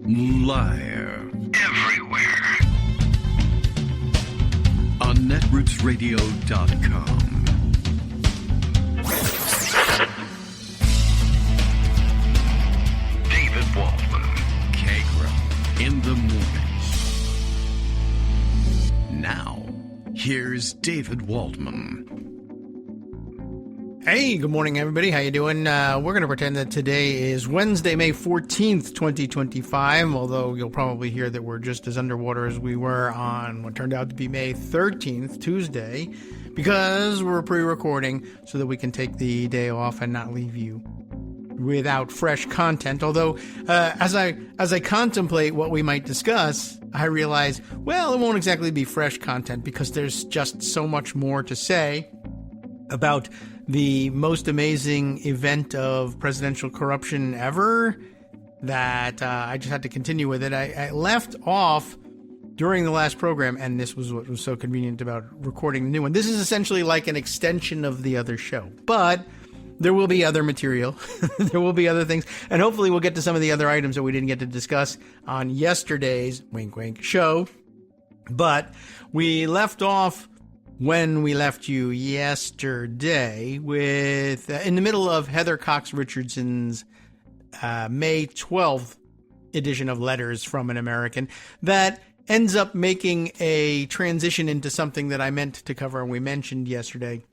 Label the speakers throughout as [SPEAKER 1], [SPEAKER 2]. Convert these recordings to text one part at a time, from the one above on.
[SPEAKER 1] Liar. Everywhere. On netrootsradio.com. David Waldman. Kagro. In the mornings. Now, here's David Waldman.
[SPEAKER 2] Hey, good morning, everybody. How you doing? We're going to pretend that today is Wednesday, May 14th, 2025, although you'll probably hear that we're just as underwater as we were on what turned out to be May 13th, Tuesday, because we're pre-recording so that we can take the day off and not leave you without fresh content. Although, as I contemplate what we might discuss, I realize, well, it won't exactly be fresh content because there's just so much more to say about the most amazing event of presidential corruption ever that I just had to continue with it. I left off during the last program, and this was what was so convenient about recording the new one. This is essentially like an extension of the other show, but there will be other material. There will be other things, and hopefully we'll get to some of the other items that we didn't get to discuss on yesterday's wink wink show. But we left off when we left you yesterday with, in the middle of Heather Cox Richardson's May 12th edition of Letters from an American, that ends up making a transition into something that I meant to cover and we mentioned yesterday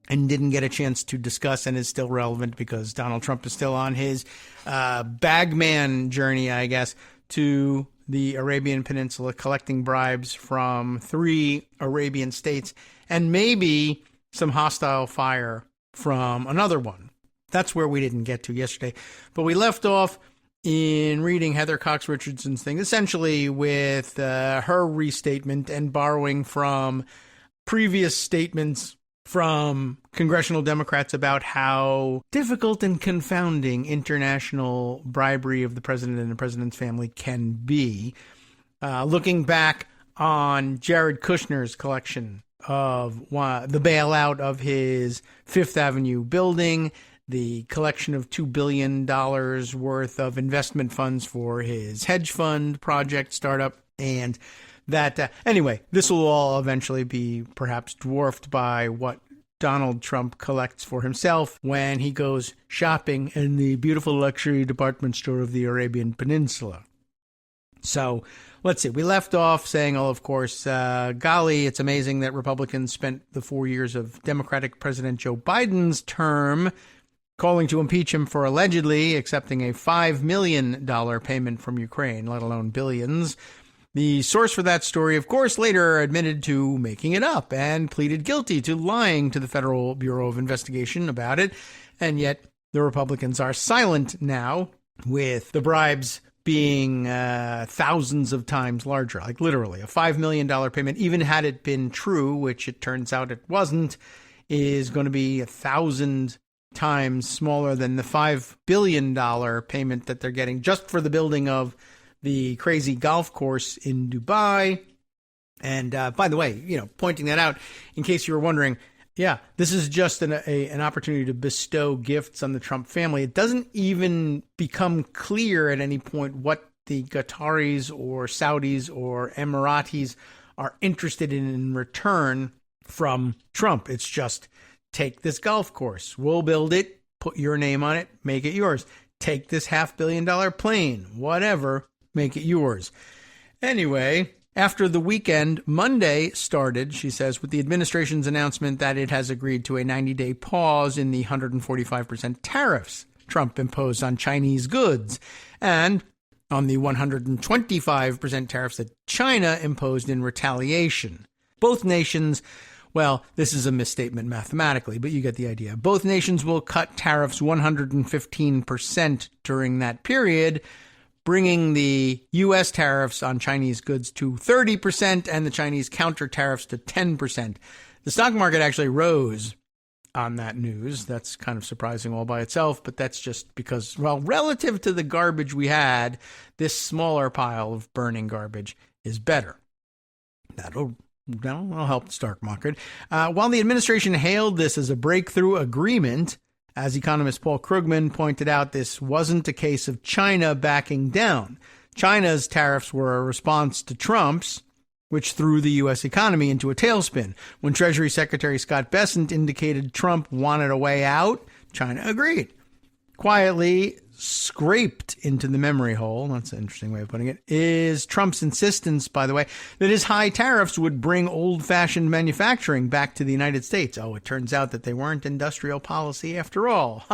[SPEAKER 2] and didn't get a chance to discuss, and is still relevant because Donald Trump is still on his bagman journey, I guess, to the Arabian Peninsula, collecting bribes from 3 Arabian states and maybe some hostile fire from another one. That's where we didn't get to yesterday. But we left off in reading Heather Cox Richardson's thing, essentially with her restatement and borrowing from previous statements from congressional Democrats about how difficult and confounding international bribery of the president and the president's family can be. Looking back on Jared Kushner's collection of the bailout of his Fifth Avenue building, the collection of $2 billion worth of investment funds for his hedge fund project startup, and that, anyway, this will all eventually be perhaps dwarfed by what Donald Trump collects for himself when he goes shopping in the beautiful luxury department store of the Arabian Peninsula. So, let's see. We left off saying, oh, of course, golly, it's amazing that Republicans spent the 4 years of Democratic President Joe Biden's term calling to impeach him for allegedly accepting a $5 million payment from Ukraine, let alone billions. The source for that story, of course, later admitted to making it up and pleaded guilty to lying to the Federal Bureau of Investigation about it. And yet the Republicans are silent now, with the bribes being thousands of times larger, like literally a $5 million payment, even had it been true, which it turns out it wasn't, is going to be 1,000 times smaller than the $5 billion payment that they're getting just for the building of the crazy golf course in Dubai. And by the way, pointing that out, in case you were wondering, yeah, this is just an opportunity to bestow gifts on the Trump family. It doesn't even become clear at any point what the Qataris or Saudis or Emiratis are interested in return from Trump. It's just, take this golf course. We'll build it, put your name on it, make it yours. Take this $500 million plane, whatever, make it yours. Anyway, after the weekend, Monday started, she says, with the administration's announcement that it has agreed to a 90-day pause in the 145% tariffs Trump imposed on Chinese goods and on the 125% tariffs that China imposed in retaliation. Both nations, well, this is a misstatement mathematically, but you get the idea. Both nations will cut tariffs 115% during that period, bringing the U.S. tariffs on Chinese goods to 30% and the Chinese counter tariffs to 10%. The stock market actually rose on that news. That's kind of surprising all by itself, but that's just because, well, relative to the garbage we had, this smaller pile of burning garbage is better. That'll help the stock market. While the administration hailed this as a breakthrough agreement, as economist Paul Krugman pointed out, this wasn't a case of China backing down. China's tariffs were a response to Trump's, which threw the U.S. economy into a tailspin. When Treasury Secretary Scott Bessent indicated Trump wanted a way out, China agreed. Quietly scraped into the memory hole, that's an interesting way of putting it, is Trump's insistence, by the way, that his high tariffs would bring old-fashioned manufacturing back to the United States. Oh, it turns out that they weren't industrial policy after all.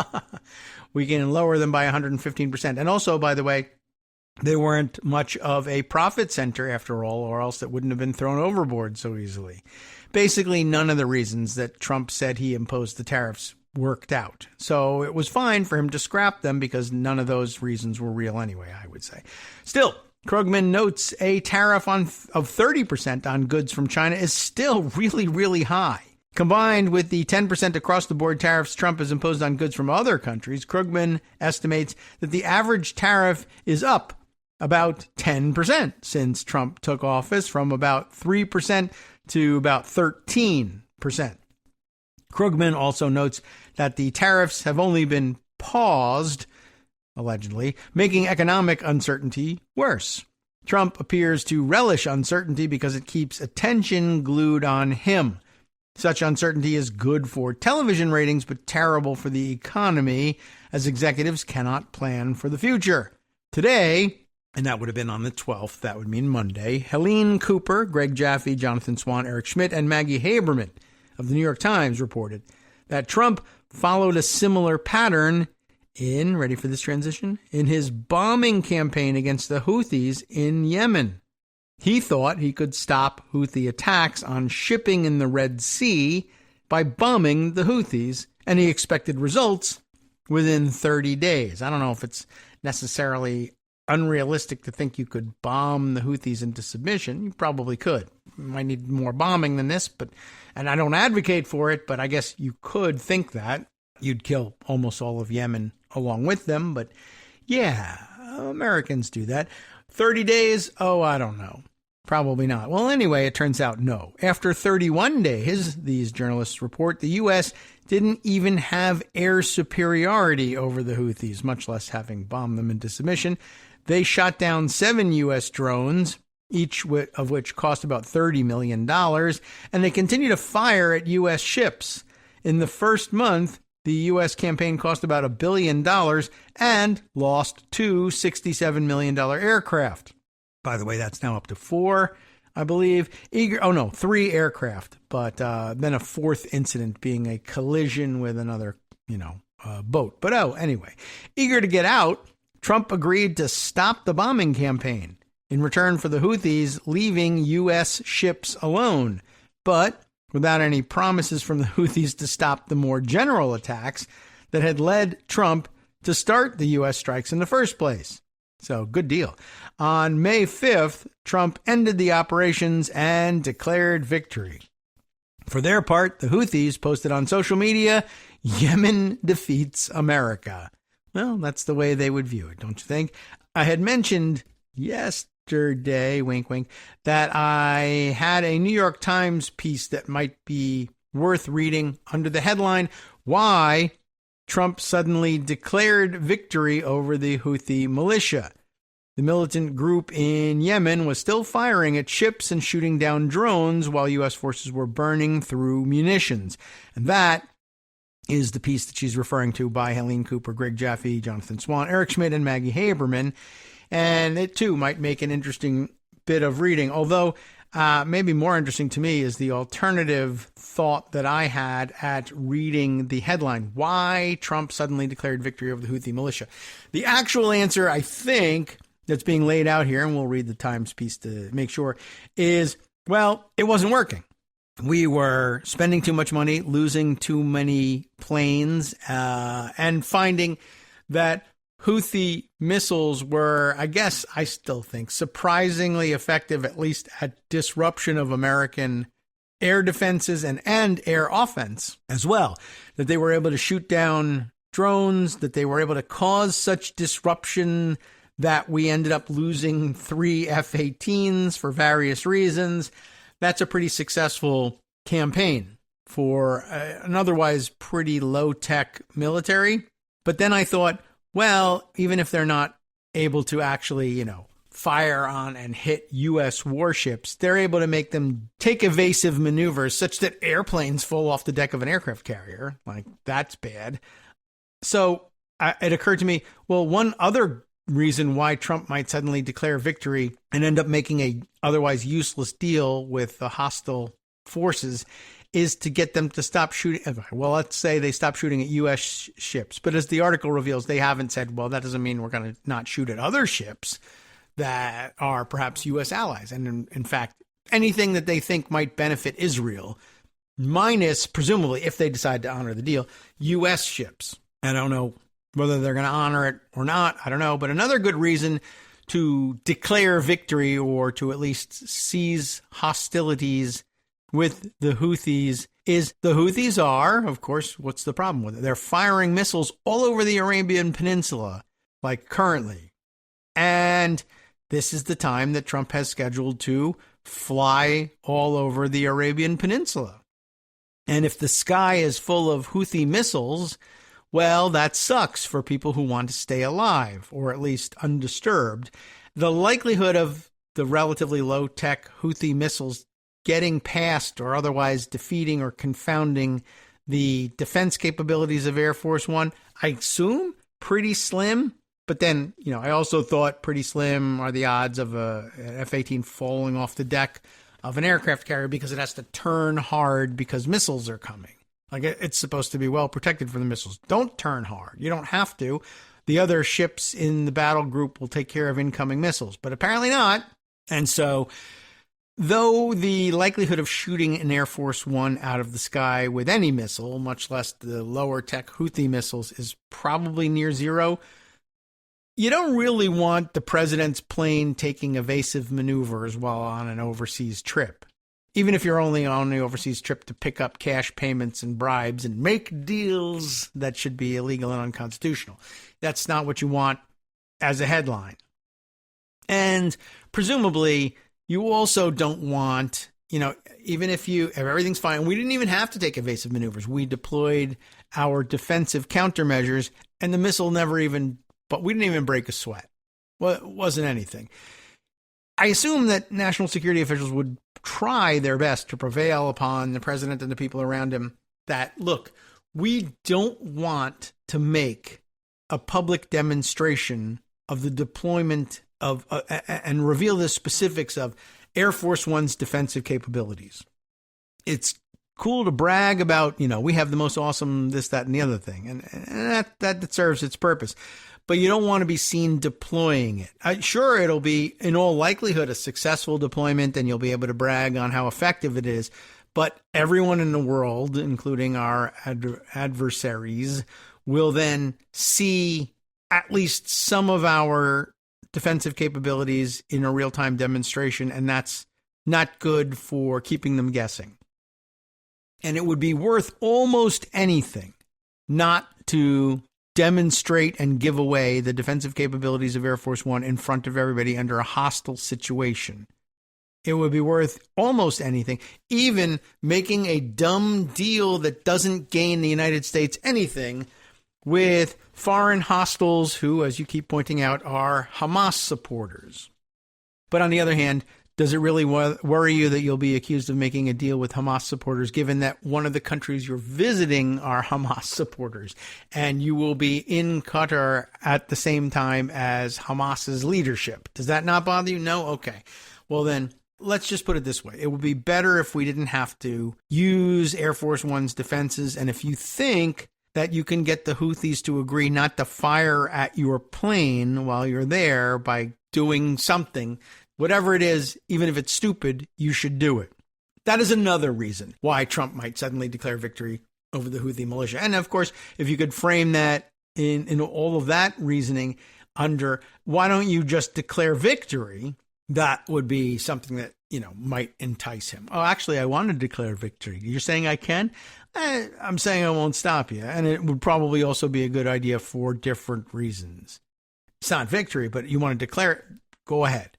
[SPEAKER 2] We can lower them by 115%. And also, by the way, they weren't much of a profit center after all, or else it wouldn't have been thrown overboard so easily. Basically, none of the reasons that Trump said he imposed the tariffs worked out. So it was fine for him to scrap them because none of those reasons were real anyway, I would say. Still, Krugman notes a tariff of 30% on goods from China is still really, really high. Combined with the 10% across-the-board tariffs Trump has imposed on goods from other countries, Krugman estimates that the average tariff is up about 10% since Trump took office, from about 3% to about 13%. Krugman also notes that the tariffs have only been paused, allegedly, making economic uncertainty worse. Trump appears to relish uncertainty because it keeps attention glued on him. Such uncertainty is good for television ratings, but terrible for the economy, as executives cannot plan for the future. Today, and that would have been on the 12th, that would mean Monday, Helene Cooper, Greg Jaffe, Jonathan Swan, Eric Schmidt, and Maggie Haberman of the New York Times reported that Trump followed a similar pattern in, ready for this transition, in his bombing campaign against the Houthis in Yemen. He thought he could stop Houthi attacks on shipping in the Red Sea by bombing the Houthis, and he expected results within 30 days. I don't know if it's necessarily unrealistic to think you could bomb the Houthis into submission. You probably could. You might need more bombing than this, and I don't advocate for it, but I guess you could think that. You'd kill almost all of Yemen along with them, but yeah, Americans do that. 30 days? Oh, I don't know. Probably not. Well, anyway, it turns out no. After 31 days, these journalists report, the U.S. didn't even have air superiority over the Houthis, much less having bombed them into submission. They shot down 7 U.S. drones, each of which cost about $30 million, and they continue to fire at U.S. ships. In the first month, the U.S. campaign cost about $1 billion and lost 2 $67 million aircraft. By the way, that's now up to 4, I believe. 3 aircraft, but then a 4th incident being a collision with another, boat. But anyway, eager to get out, Trump agreed to stop the bombing campaign in return for the Houthis leaving U.S. ships alone, but without any promises from the Houthis to stop the more general attacks that had led Trump to start the U.S. strikes in the first place. So, good deal. On May 5th, Trump ended the operations and declared victory. For their part, the Houthis posted on social media, "Yemen defeats America." Well, that's the way they would view it, don't you think? I had mentioned yesterday, wink, wink, that I had a New York Times piece that might be worth reading under the headline, "Why Trump Suddenly Declared Victory Over the Houthi Militia." The militant group in Yemen was still firing at ships and shooting down drones while U.S. forces were burning through munitions. And that is the piece that she's referring to by Helene Cooper, Greg Jaffe, Jonathan Swan, Eric Schmidt, and Maggie Haberman. And it, too, might make an interesting bit of reading. Although, maybe more interesting to me is the alternative thought that I had at reading the headline, "Why Trump Suddenly Declared Victory Over the Houthi Militia." The actual answer, I think, that's being laid out here, and we'll read the Times piece to make sure, is, well, it wasn't working. We were spending too much money, losing too many planes, and finding that Houthi missiles were, I still think, surprisingly effective, at least at disruption of American air defenses and air offense as well. That they were able to shoot down drones, that they were able to cause such disruption that we ended up losing 3 F-18s for various reasons. That's a pretty successful campaign for an otherwise pretty low-tech military. But then I thought, well, even if they're not able to actually, fire on and hit U.S. warships, they're able to make them take evasive maneuvers such that airplanes fall off the deck of an aircraft carrier. Like, that's bad. So it occurred to me, well, one other reason why Trump might suddenly declare victory and end up making a otherwise useless deal with the hostile forces is to get them to stop shooting. Well, let's say they stop shooting at U.S. ships. But as the article reveals, they haven't said, well, that doesn't mean we're going to not shoot at other ships that are perhaps U.S. allies. And in fact, anything that they think might benefit Israel, minus, presumably, if they decide to honor the deal, U.S. ships. I don't know whether they're going to honor it or not. I don't know. But another good reason to declare victory, or to at least cease hostilities with the Houthis, is the Houthis are, of course, what's the problem with it? They're firing missiles all over the Arabian Peninsula, like currently. And this is the time that Trump has scheduled to fly all over the Arabian Peninsula. And if the sky is full of Houthi missiles, well, that sucks for people who want to stay alive, or at least undisturbed. The likelihood of the relatively low-tech Houthi missiles getting past or otherwise defeating or confounding the defense capabilities of Air Force One, I assume pretty slim. But then, I also thought pretty slim are the odds of an F-18 falling off the deck of an aircraft carrier because it has to turn hard because missiles are coming. Like, it's supposed to be well protected from the missiles. Don't turn hard. You don't have to. The other ships in the battle group will take care of incoming missiles, but apparently not. And so, though the likelihood of shooting an Air Force One out of the sky with any missile, much less the lower tech Houthi missiles, is probably near zero, you don't really want the president's plane taking evasive maneuvers while on an overseas trip. Even if you're only on the overseas trip to pick up cash payments and bribes and make deals that should be illegal and unconstitutional. That's not what you want as a headline. And presumably, you also don't want, even if everything's fine, we didn't even have to take evasive maneuvers. We deployed our defensive countermeasures and the missile but we didn't even break a sweat. Well, it wasn't anything. I assume that national security officials would try their best to prevail upon the president and the people around him that, look, we don't want to make a public demonstration of the deployment of and reveal the specifics of Air Force One's defensive capabilities. It's cool to brag about, we have the most awesome this, that, and the other thing. And that serves its purpose. But you don't want to be seen deploying it. Sure, it'll be, in all likelihood, a successful deployment, and you'll be able to brag on how effective it is. But everyone in the world, including our adversaries, will then see at least some of our defensive capabilities in a real-time demonstration, and that's not good for keeping them guessing. And it would be worth almost anything not to demonstrate and give away the defensive capabilities of Air Force One in front of everybody under a hostile situation. It would be worth almost anything, even making a dumb deal that doesn't gain the United States anything with foreign hostiles who, as you keep pointing out, are Hamas supporters. But on the other hand, does it really worry you that you'll be accused of making a deal with Hamas supporters, given that one of the countries you're visiting are Hamas supporters, and you will be in Qatar at the same time as Hamas's leadership? Does that not bother you? No? Okay. Well, then, let's just put it this way. It would be better if we didn't have to use Air Force One's defenses, and if you think that you can get the Houthis to agree not to fire at your plane while you're there by doing something, whatever it is, even if it's stupid, you should do it. That is another reason why Trump might suddenly declare victory over the Houthi militia. And of course, if you could frame that in all of that reasoning under, why don't you just declare victory? That would be something that, might entice him. Oh, actually, I want to declare victory. You're saying I can? I'm saying I won't stop you. And it would probably also be a good idea for different reasons. It's not victory, but you want to declare it, go ahead.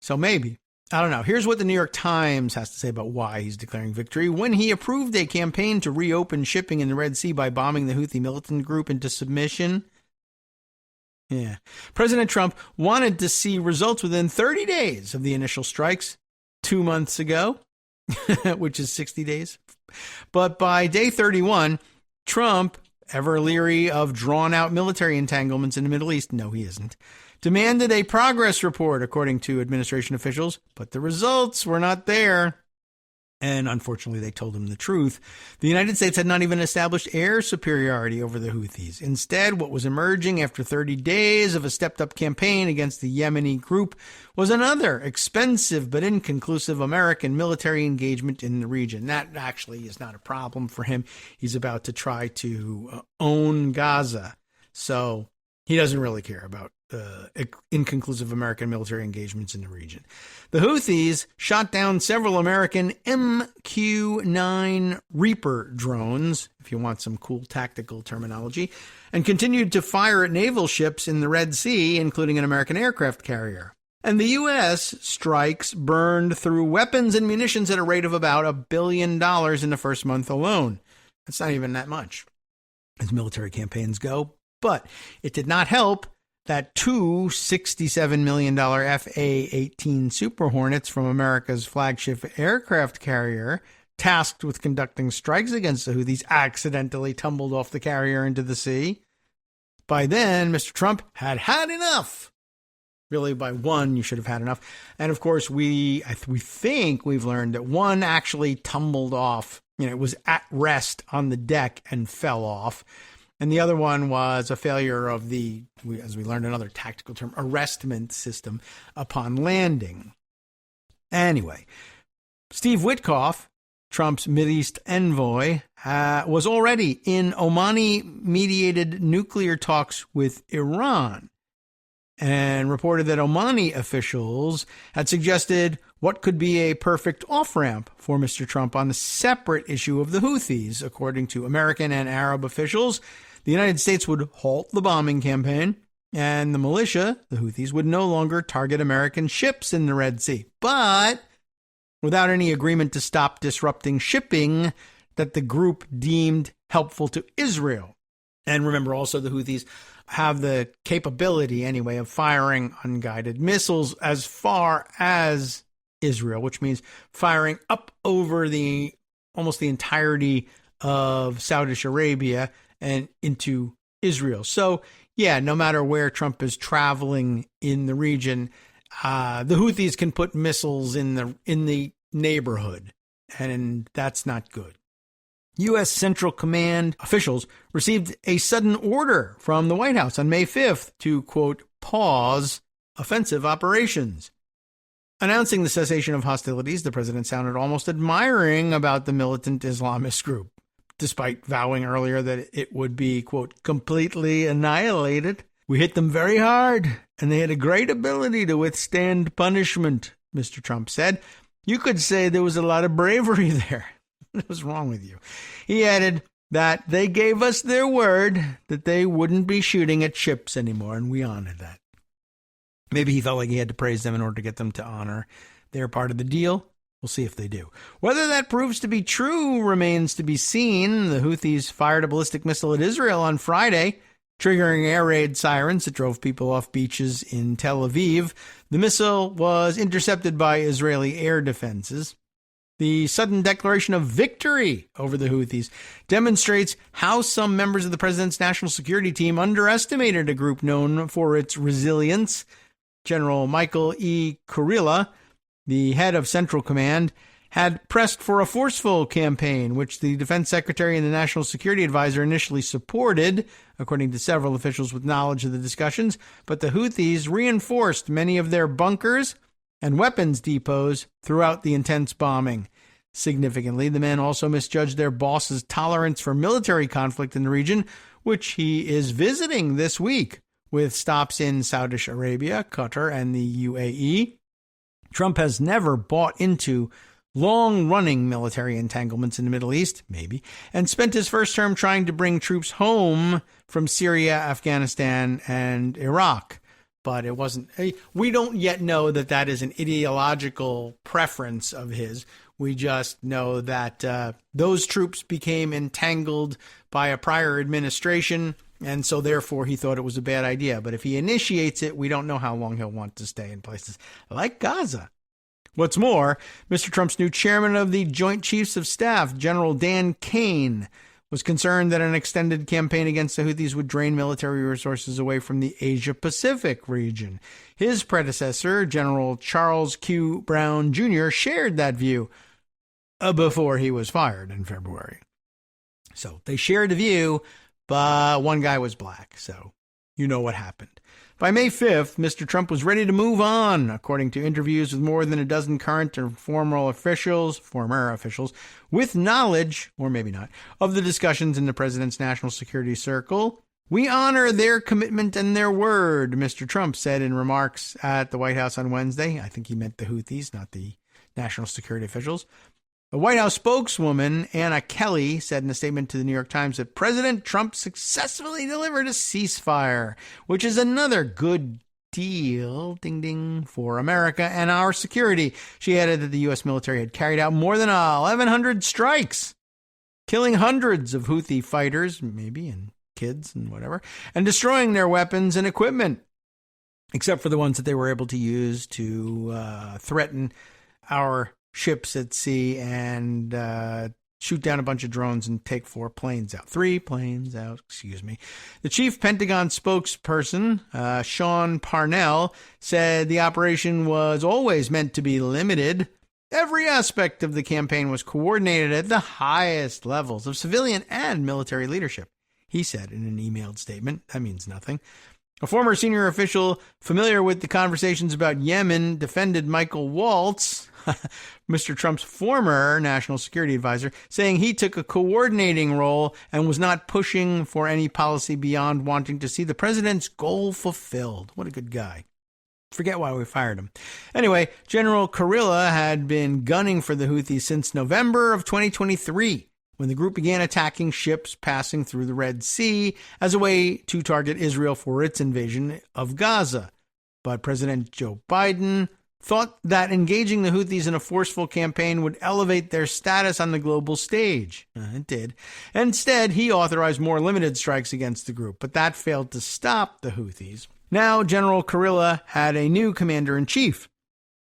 [SPEAKER 2] So maybe. I don't know. Here's what the New York Times has to say about why he's declaring victory. When he approved a campaign to reopen shipping in the Red Sea by bombing the Houthi militant group into submission, Yeah. President Trump wanted to see results within 30 days of the initial strikes 2 months ago, which is 60 days. But by day 31, Trump, ever leery of drawn-out military entanglements in the Middle East, no, he isn't, demanded a progress report, according to administration officials, but the results were not there. And unfortunately, they told him the truth. The United States had not even established air superiority over the Houthis. Instead, what was emerging after 30 days of a stepped-up campaign against the Yemeni group was another expensive but inconclusive American military engagement in the region. That actually is not a problem for him. He's about to try to own Gaza. So he doesn't really care about inconclusive American military engagements in the region. The Houthis shot down several American MQ-9 Reaper drones, if you want some cool tactical terminology, and continued to fire at naval ships in the Red Sea, including an American aircraft carrier. And the U.S. strikes burned through weapons and munitions at a rate of about $1 billion in the first month alone. That's not even that much as military campaigns go, but it did not help that two $67 million FA-18 Super Hornets from America's flagship aircraft carrier, tasked with conducting strikes against the Houthis, accidentally tumbled off the carrier into the sea. By then, Mr. Trump had had enough. Really, by one, you should have had enough. And of course, we think we've learned that one actually tumbled off. It was at rest on the deck and fell off. And the other one was a failure of as we learned another tactical term, arrestment system upon landing. Anyway, Steve Witkoff, Trump's Mideast envoy, was already in Omani-mediated nuclear talks with Iran and reported that Omani officials had suggested what could be a perfect off-ramp for Mr. Trump on the separate issue of the Houthis. According to American and Arab officials, the United States would halt the bombing campaign, and the militia, the Houthis, would no longer target American ships in the Red Sea, but without any agreement to stop disrupting shipping that the group deemed helpful to Israel. And remember also, the Houthis have the capability, anyway, of firing unguided missiles as far as Israel, which means firing up over almost the entirety of Saudi Arabia and into Israel. So, yeah, no matter where Trump is traveling in the region, the Houthis can put missiles in the neighborhood, and that's not good. U.S. Central Command officials received a sudden order from the White House on May 5th to, quote, pause offensive operations. Announcing the cessation of hostilities, the president sounded almost admiring about the militant Islamist group, despite vowing earlier that it would be, quote, completely annihilated. We hit them very hard, and they had a great ability to withstand punishment, Mr. Trump said. You could say there was a lot of bravery there. What was wrong with you? He added that they gave us their word that they wouldn't be shooting at ships anymore, and we honored that. Maybe he felt like he had to praise them in order to get them to honor their part of the deal. We'll see if they do. Whether that proves to be true remains to be seen. The Houthis fired a ballistic missile at Israel on Friday, triggering air raid sirens that drove people off beaches in Tel Aviv. The missile was intercepted by Israeli air defenses. The sudden declaration of victory over the Houthis demonstrates how some members of the president's national security team underestimated a group known for its resilience. General Michael E. Kurilla, the head of Central Command, had pressed for a forceful campaign, which the defense secretary and the national security advisor initially supported, according to several officials with knowledge of the discussions. But the Houthis reinforced many of their bunkers and weapons depots throughout the intense bombing. Significantly, the men also misjudged their boss's tolerance for military conflict in the region, which he is visiting this week, with stops in Saudi Arabia, Qatar, and the UAE. Trump has never bought into long-running military entanglements in the Middle East, maybe, and spent his first term trying to bring troops home from Syria, Afghanistan, and Iraq. But it wasn't. We don't yet know that that is an ideological preference of his. We just know that those troops became entangled by a prior administration, and so therefore he thought it was a bad idea. But if he initiates it, we don't know how long he'll want to stay in places like Gaza. What's more, Mr. Trump's new chairman of the Joint Chiefs of Staff, General Dan Kane, was concerned that an extended campaign against the Houthis would drain military resources away from the Asia-Pacific region. His predecessor, General Charles Q. Brown Jr., shared that view before he was fired in February. So they shared a view, but one guy was black, so you know what happened. By May 5th, Mr. Trump was ready to move on, according to interviews with more than a dozen current or former officials, with knowledge, or maybe not, of the discussions in the president's national security circle. We honor their commitment and their word, Mr. Trump said in remarks at the White House on Wednesday. I think he meant the Houthis, not the national security officials. The White House spokeswoman, Anna Kelly, said in a statement to the New York Times that President Trump successfully delivered a ceasefire, which is another good deal, ding ding, for America and our security. She added that the U.S. military had carried out more than 1,100 strikes, killing hundreds of Houthi fighters, maybe, and kids and whatever, and destroying their weapons and equipment, except for the ones that they were able to use to threaten our ships at sea and shoot down a bunch of drones and take 3 planes out. The chief Pentagon spokesperson, Sean Parnell, said the operation was always meant to be limited. Every aspect of the campaign was coordinated at the highest levels of civilian and military leadership, he said in an emailed statement. That means nothing. A former senior official familiar with the conversations about Yemen defended Michael Waltz, Mr. Trump's former national security advisor, saying he took a coordinating role and was not pushing for any policy beyond wanting to see the president's goal fulfilled. What a good guy. Forget why we fired him. Anyway, General Kurilla had been gunning for the Houthis since November of 2023, when the group began attacking ships passing through the Red Sea as a way to target Israel for its invasion of Gaza. But President Joe Biden thought that engaging the Houthis in a forceful campaign would elevate their status on the global stage. It did. Instead, he authorized more limited strikes against the group, but that failed to stop the Houthis. Now, General Kurilla had a new commander-in-chief.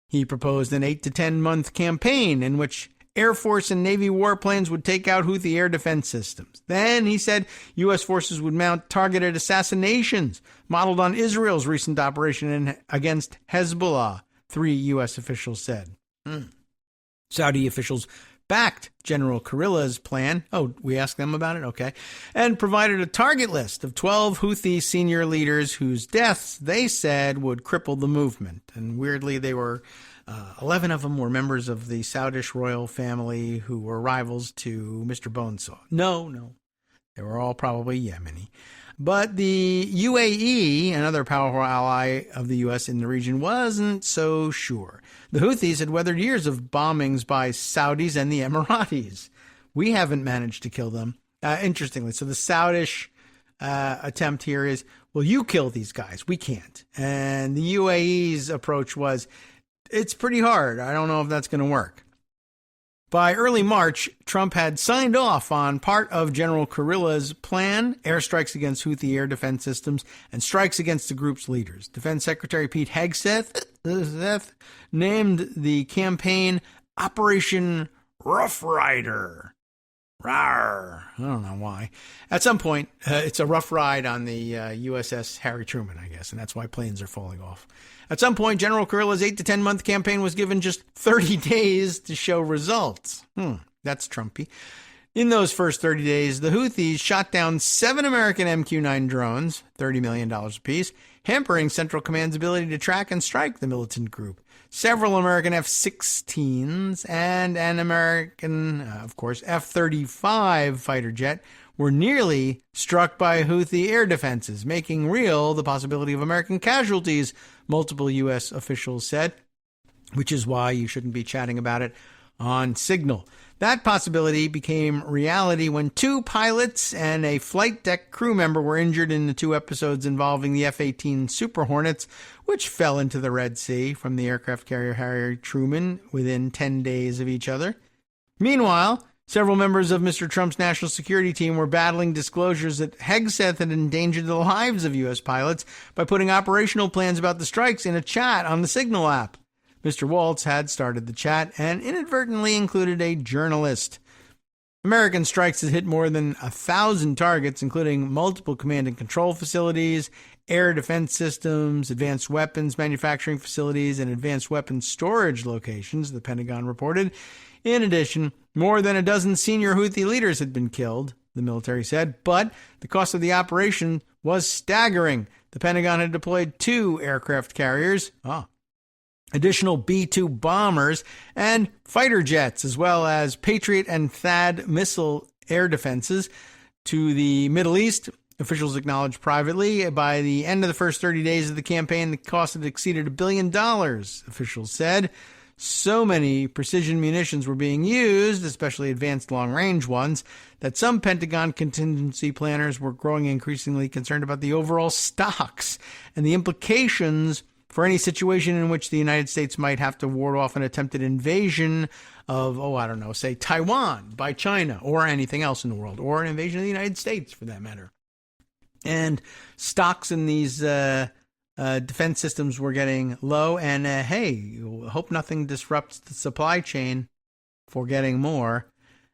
[SPEAKER 2] He proposed an 8 to 10-month campaign in which Air Force and Navy warplanes would take out Houthi air defense systems. Then, he said, U.S. forces would mount targeted assassinations modeled on Israel's recent operation against Hezbollah, 3 U.S. officials said. Saudi officials backed General Kurilla's plan. Oh, we asked them about it? Okay. And provided a target list of 12 Houthi senior leaders whose deaths, they said, would cripple the movement. And weirdly, they were 11 of them were members of the Saudish royal family who were rivals to Mr. Bonesaw. No. They were all probably Yemeni. But the UAE, another powerful ally of the U.S. in the region, wasn't so sure. The Houthis had weathered years of bombings by Saudis and the Emiratis. We haven't managed to kill them. Interestingly, so the Saudish attempt here is, well, you kill these guys. We can't. And the UAE's approach was, it's pretty hard. I don't know if that's going to work. By early March, Trump had signed off on part of General Kurilla's plan, airstrikes against Houthi air defense systems, and strikes against the group's leaders. Defense Secretary Pete Hegseth named the campaign Operation Rough Rider. Rawr. I don't know why. At some point, it's a rough ride on the USS Harry Truman, I guess, and that's why planes are falling off. At some point, General Kurilla's 8 to 10 month campaign was given just 30 days to show results. That's Trumpy. In those first 30 days, the Houthis shot down 7 American MQ-9 drones, $30 million apiece, hampering Central Command's ability to track and strike the militant group. Several American F-16s and an American, of course, F-35 fighter jet were nearly struck by Houthi air defenses, making real the possibility of American casualties, multiple U.S. officials said, which is why you shouldn't be chatting about it on Signal. That possibility became reality when 2 pilots and a flight deck crew member were injured in the 2 episodes involving the F-18 Super Hornets, which fell into the Red Sea from the aircraft carrier Harry Truman within 10 days of each other. Meanwhile, Several members of Mr. Trump's national security team were battling disclosures that Hegseth had endangered the lives of U.S. pilots by putting operational plans about the strikes in a chat on the Signal app. Mr. Waltz had started the chat and inadvertently included a journalist. American strikes had hit more than 1,000 targets, including multiple command and control facilities, air defense systems, advanced weapons manufacturing facilities, and advanced weapons storage locations, the Pentagon reported. In addition, more than a dozen senior Houthi leaders had been killed, the military said, but the cost of the operation was staggering. The Pentagon had deployed 2 aircraft carriers, additional B-2 bombers, and fighter jets, as well as Patriot and THAAD missile air defenses to the Middle East. Officials acknowledged privately by the end of the first 30 days of the campaign, the cost had exceeded $1 billion, officials said. So many precision munitions were being used, especially advanced long-range ones, that some Pentagon contingency planners were growing increasingly concerned about the overall stocks and the implications for any situation in which the United States might have to ward off an attempted invasion of, say Taiwan by China or anything else in the world, or an invasion of the United States for that matter. And stocks in these defense systems were getting low, and hope nothing disrupts the supply chain for getting more.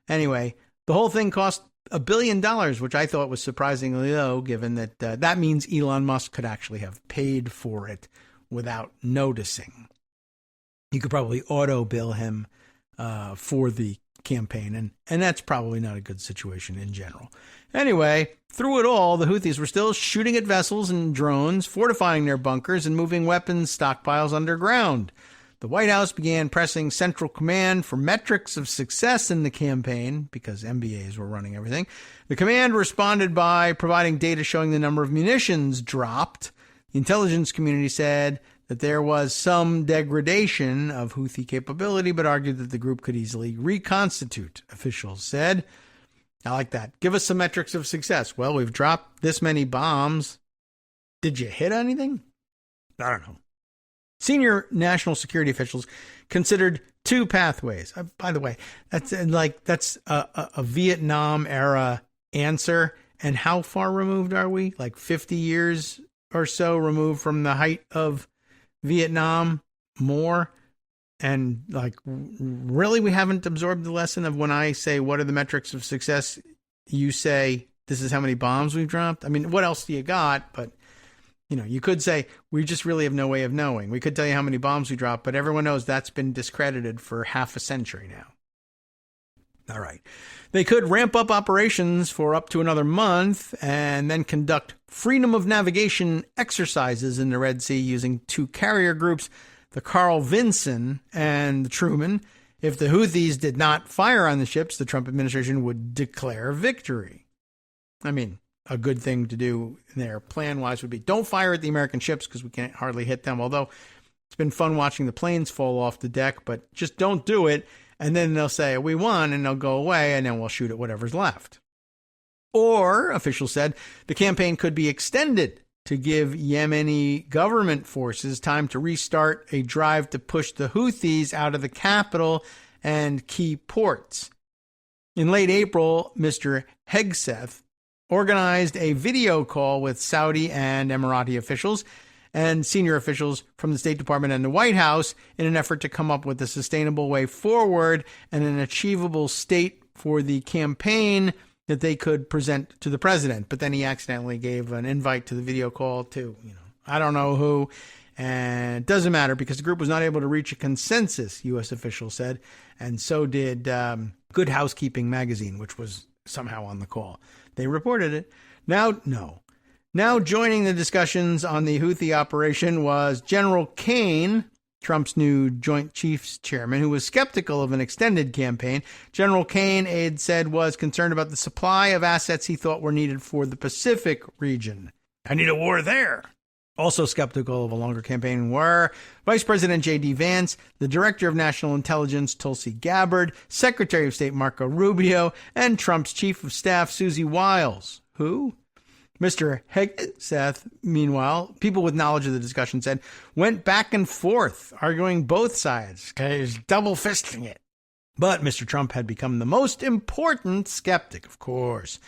[SPEAKER 2] Anyway, the whole thing cost $1 billion, which I thought was surprisingly low, given that that means Elon Musk could actually have paid for it without noticing. You could probably auto bill him for the campaign, and that's probably not a good situation in general. Anyway, through it all, the Houthis were still shooting at vessels and drones, fortifying their bunkers, and moving weapons stockpiles underground. The White House began pressing Central Command for metrics of success in the campaign, because MBAs were running everything. The command responded by providing data showing the number of munitions dropped. The intelligence community said that there was some degradation of Houthi capability, but argued that the group could easily reconstitute, officials said. I like that. Give us some metrics of success. Well, we've dropped this many bombs. Did you hit anything? I don't know. Senior national security officials considered 2 pathways. By the way, that's a Vietnam era answer. And how far removed are we? Like 50 years or so removed from the height of Vietnam? More? And really, we haven't absorbed the lesson of when I say, what are the metrics of success? You say, this is how many bombs we've dropped. I mean, what else do you got? But, you could say, we just really have no way of knowing. We could tell you how many bombs we dropped, but everyone knows that's been discredited for half a century now. All right. They could ramp up operations for up to another month and then conduct freedom of navigation exercises in the Red Sea using 2 carrier groups, the Carl Vinson and the Truman. If the Houthis did not fire on the ships, the Trump administration would declare victory. I mean, a good thing to do there plan-wise would be don't fire at the American ships because we can't hardly hit them, although it's been fun watching the planes fall off the deck, but just don't do it, and then they'll say, we won, and they'll go away, and then we'll shoot at whatever's left. Or, officials said, the campaign could be extended to give Yemeni government forces time to restart a drive to push the Houthis out of the capital and key ports. In late April, Mr. Hegseth organized a video call with Saudi and Emirati officials and senior officials from the State Department and the White House in an effort to come up with a sustainable way forward and an achievable state for the campaign that they could present to the president. But then he accidentally gave an invite to the video call to, I don't know who. And it doesn't matter because the group was not able to reach a consensus, U.S. officials said. And so did Good Housekeeping magazine, which was somehow on the call. They reported it. Now joining the discussions on the Houthi operation was General Kane, Trump's new Joint Chiefs chairman, who was skeptical of an extended campaign. General Kane, aide said, was concerned about the supply of assets he thought were needed for the Pacific region. I need a war there. Also skeptical of a longer campaign were Vice President J.D. Vance, the Director of National Intelligence Tulsi Gabbard, Secretary of State Marco Rubio, and Trump's Chief of Staff Susie Wiles. Who? Mr. Hegseth, meanwhile, people with knowledge of the discussion said, went back and forth, arguing both sides. Okay, he's double-fisting it. But Mr. Trump had become the most important skeptic, of course.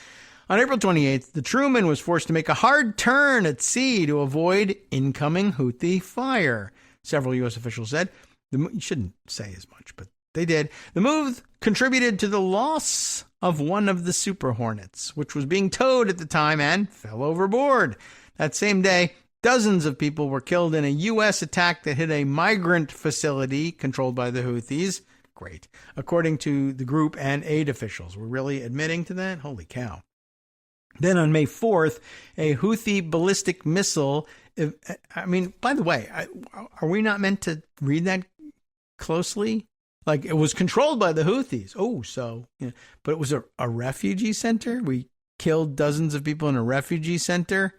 [SPEAKER 2] On April 28th, the Truman was forced to make a hard turn at sea to avoid incoming Houthi fire, several U.S. officials said. You shouldn't say as much, but they did. The move contributed to the loss of one of the Super Hornets, which was being towed at the time and fell overboard. That same day, dozens of people were killed in a U.S. attack that hit a migrant facility controlled by the Houthis. Great. According to the group and aid officials. We're really admitting to that? Holy cow. Then on May 4th, a Houthi ballistic missile. I mean, by the way, are we not meant to read that closely? Like, it was controlled by the Houthis. Oh, so, yeah. But it was a refugee center? We killed dozens of people in a refugee center?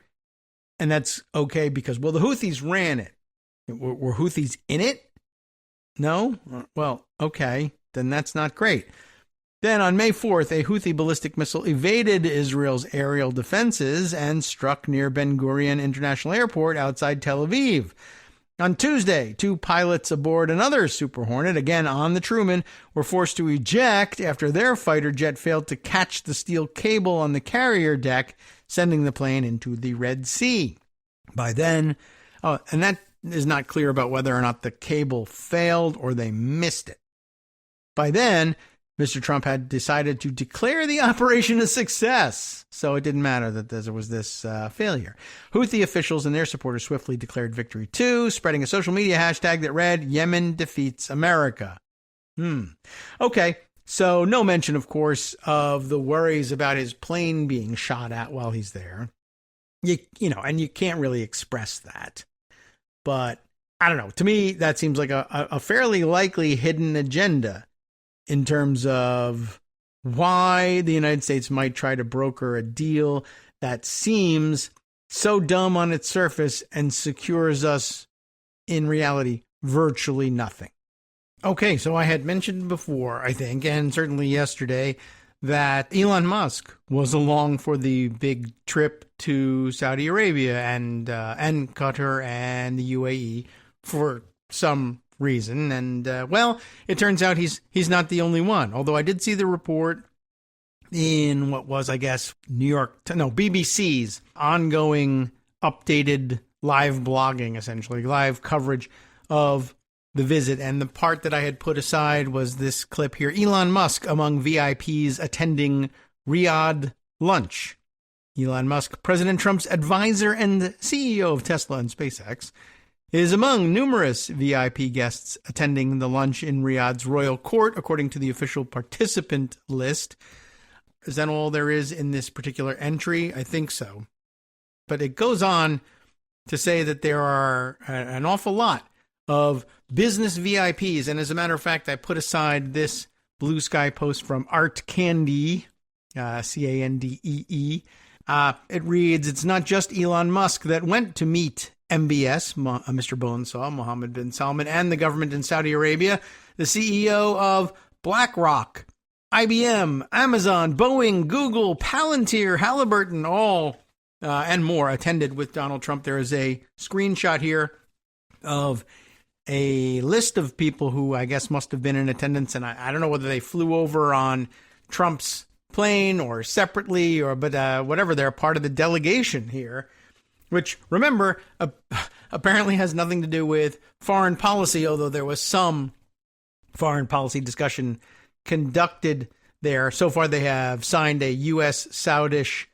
[SPEAKER 2] And that's okay because, well, the Houthis ran it. Were Houthis in it? No? Well, okay. Then that's not great. Then on May 4th, a Houthi ballistic missile evaded Israel's aerial defenses and struck near Ben Gurion International Airport outside Tel Aviv. On Tuesday, 2 pilots aboard another Super Hornet, again on the Truman, were forced to eject after their fighter jet failed to catch the steel cable on the carrier deck, sending the plane into the Red Sea. By then, and that is not clear about whether or not the cable failed or they missed it. By then, Mr. Trump had decided to declare the operation a success, so it didn't matter that there was this failure. Houthi officials and their supporters swiftly declared victory too, spreading a social media hashtag that read, Yemen defeats America. Okay, so no mention, of course, of the worries about his plane being shot at while he's there. You know, and you can't really express that. But, I don't know, to me, that seems like a fairly likely hidden agenda in terms of why the United States might try to broker a deal that seems so dumb on its surface and secures us, in reality, virtually nothing. Okay, so I had mentioned before, I think, and certainly yesterday, that Elon Musk was along for the big trip to Saudi Arabia and Qatar and the UAE for some reason. And, well, it turns out he's not the only one. Although I did see the report in what was, I guess, BBC's ongoing updated live blogging, essentially, live coverage of the visit. And the part that I had put aside was this clip here. Elon Musk among VIPs attending Riyadh lunch. Elon Musk, President Trump's advisor and CEO of Tesla and SpaceX, is among numerous VIP guests attending the lunch in Riyadh's royal court, according to the official participant list. Is that all there is in this particular entry? I think so. But it goes on to say that there are an awful lot of business VIPs. And as a matter of fact, I put aside this Blue Sky post from Art Candy, Candee. It reads, it's not just Elon Musk that went to meet MBS, Mr. Bonesaw, Mohammed bin Salman, and the government in Saudi Arabia. The CEO of BlackRock, IBM, Amazon, Boeing, Google, Palantir, Halliburton, all and more attended with Donald Trump. There is a screenshot here of a list of people who I guess must have been in attendance, and I don't know whether they flew over on Trump's plane or separately, but whatever, they're part of the delegation here, which, remember, apparently has nothing to do with foreign policy, although there was some foreign policy discussion conducted there. So far, they have signed a U.S.-Saudish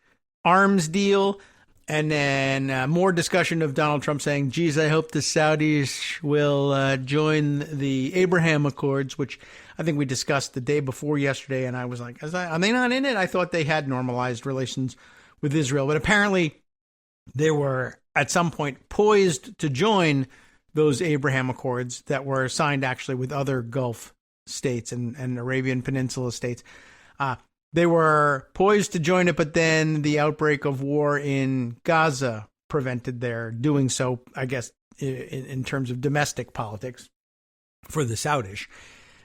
[SPEAKER 2] arms deal, and then more discussion of Donald Trump saying, geez, I hope the Saudis will join the Abraham Accords, which I think we discussed the day before yesterday, and I was like, are they not in it? I thought they had normalized relations with Israel, but apparently they were at some point poised to join those Abraham Accords that were signed actually with other Gulf states and Arabian Peninsula states. They were poised to join it, but then the outbreak of war in Gaza prevented their doing so, I guess, in terms of domestic politics for the Saudish.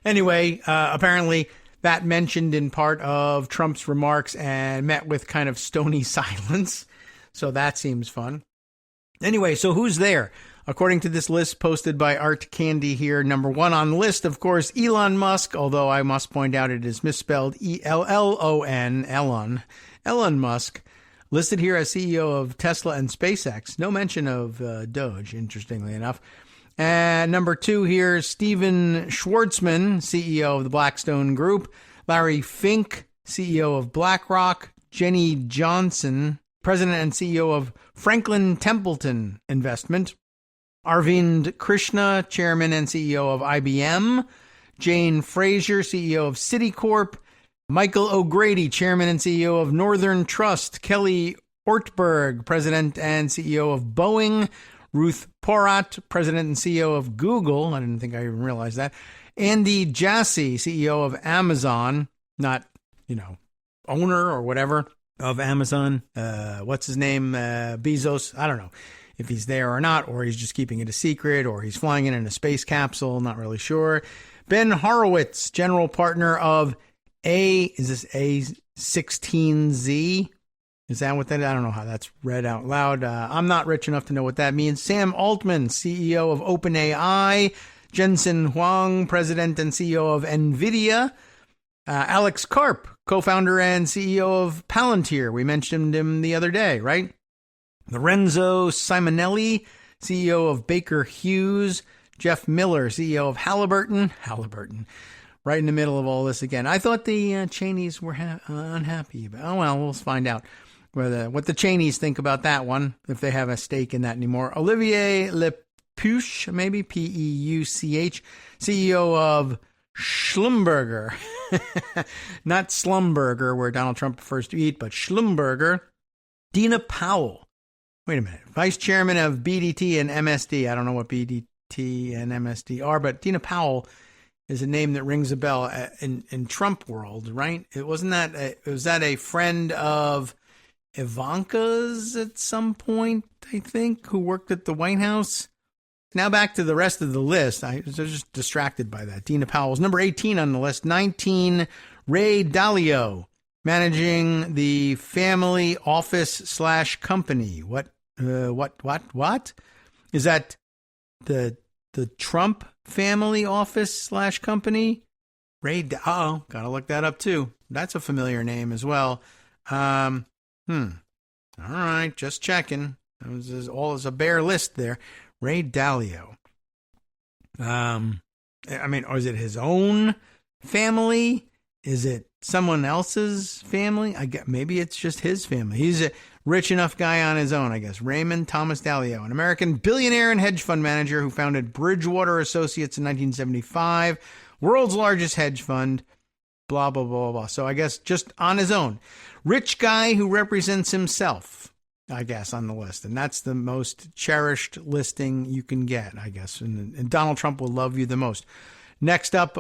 [SPEAKER 2] Anyway, apparently that mentioned in part of Trump's remarks and met with kind of stony silence. So that seems fun. Anyway, so who's there? According to this list posted by Art Candy here, number one on the list, of course, Elon Musk, although I must point out it is misspelled E-L-L-O-N, Elon Musk, listed here as CEO of Tesla and SpaceX. No mention of DOGE, interestingly enough. And number two here, Steven Schwartzman, CEO of the Blackstone Group, Larry Fink, CEO of BlackRock, Jenny Johnson, President and CEO of Franklin Templeton Investment, Arvind Krishna, Chairman and CEO of IBM, Jane Fraser, CEO of Citicorp, Michael O'Grady, Chairman and CEO of Northern Trust, Kelly Ortberg, President and CEO of Boeing, Ruth Porat, President and CEO of Google, I didn't think I even realized that, Andy Jassy, CEO of Amazon, not, owner or whatever of Amazon, what's his name, Bezos, I don't know if he's there or not, or he's just keeping it a secret, or he's flying in a space capsule, not really sure. Ben Horowitz, general partner of A16Z? Is that what that is? I don't know how that's read out loud. I'm not rich enough to know what that means. Sam Altman, CEO of OpenAI. Jensen Huang, president and CEO of NVIDIA. Alex Karp, co-founder and CEO of Palantir. We mentioned him the other day, right? Lorenzo Simonelli, CEO of Baker Hughes. Jeff Miller, CEO of Halliburton. Right in the middle of all this again. I thought the Cheneys were unhappy. But, oh, well, we'll find out what the Cheneys think about that one, if they have a stake in that anymore. Olivier Lepeuch, maybe, P-E-U-C-H, CEO of Schlumberger. Not Slumburger, where Donald Trump prefers to eat, but Schlumberger. Dina Powell. Wait a minute. Vice chairman of BDT and MSD. I don't know what BDT and MSD are, but Dina Powell is a name that rings a bell in Trump world, right? Was that a friend of Ivanka's at some point, I think, who worked at the White House? Now back to the rest of the list. I was just distracted by that. Dina Powell's number 18 on the list. 19, Ray Dalio, managing the family office / company. What? Is that the Trump family office / company? Gotta look that up too. That's a familiar name as well. All right, just checking. It was a bare list there. Ray Dalio. Or is it his own family? Is it someone else's family? Maybe it's just his family. He's a rich enough guy on his own, I guess. Raymond Thomas Dalio, an American billionaire and hedge fund manager who founded Bridgewater Associates in 1975, world's largest hedge fund, blah, blah, blah, blah. So I guess just on his own. Rich guy who represents himself, I guess, on the list. And that's the most cherished listing you can get, I guess. And Donald Trump will love you the most. Next up,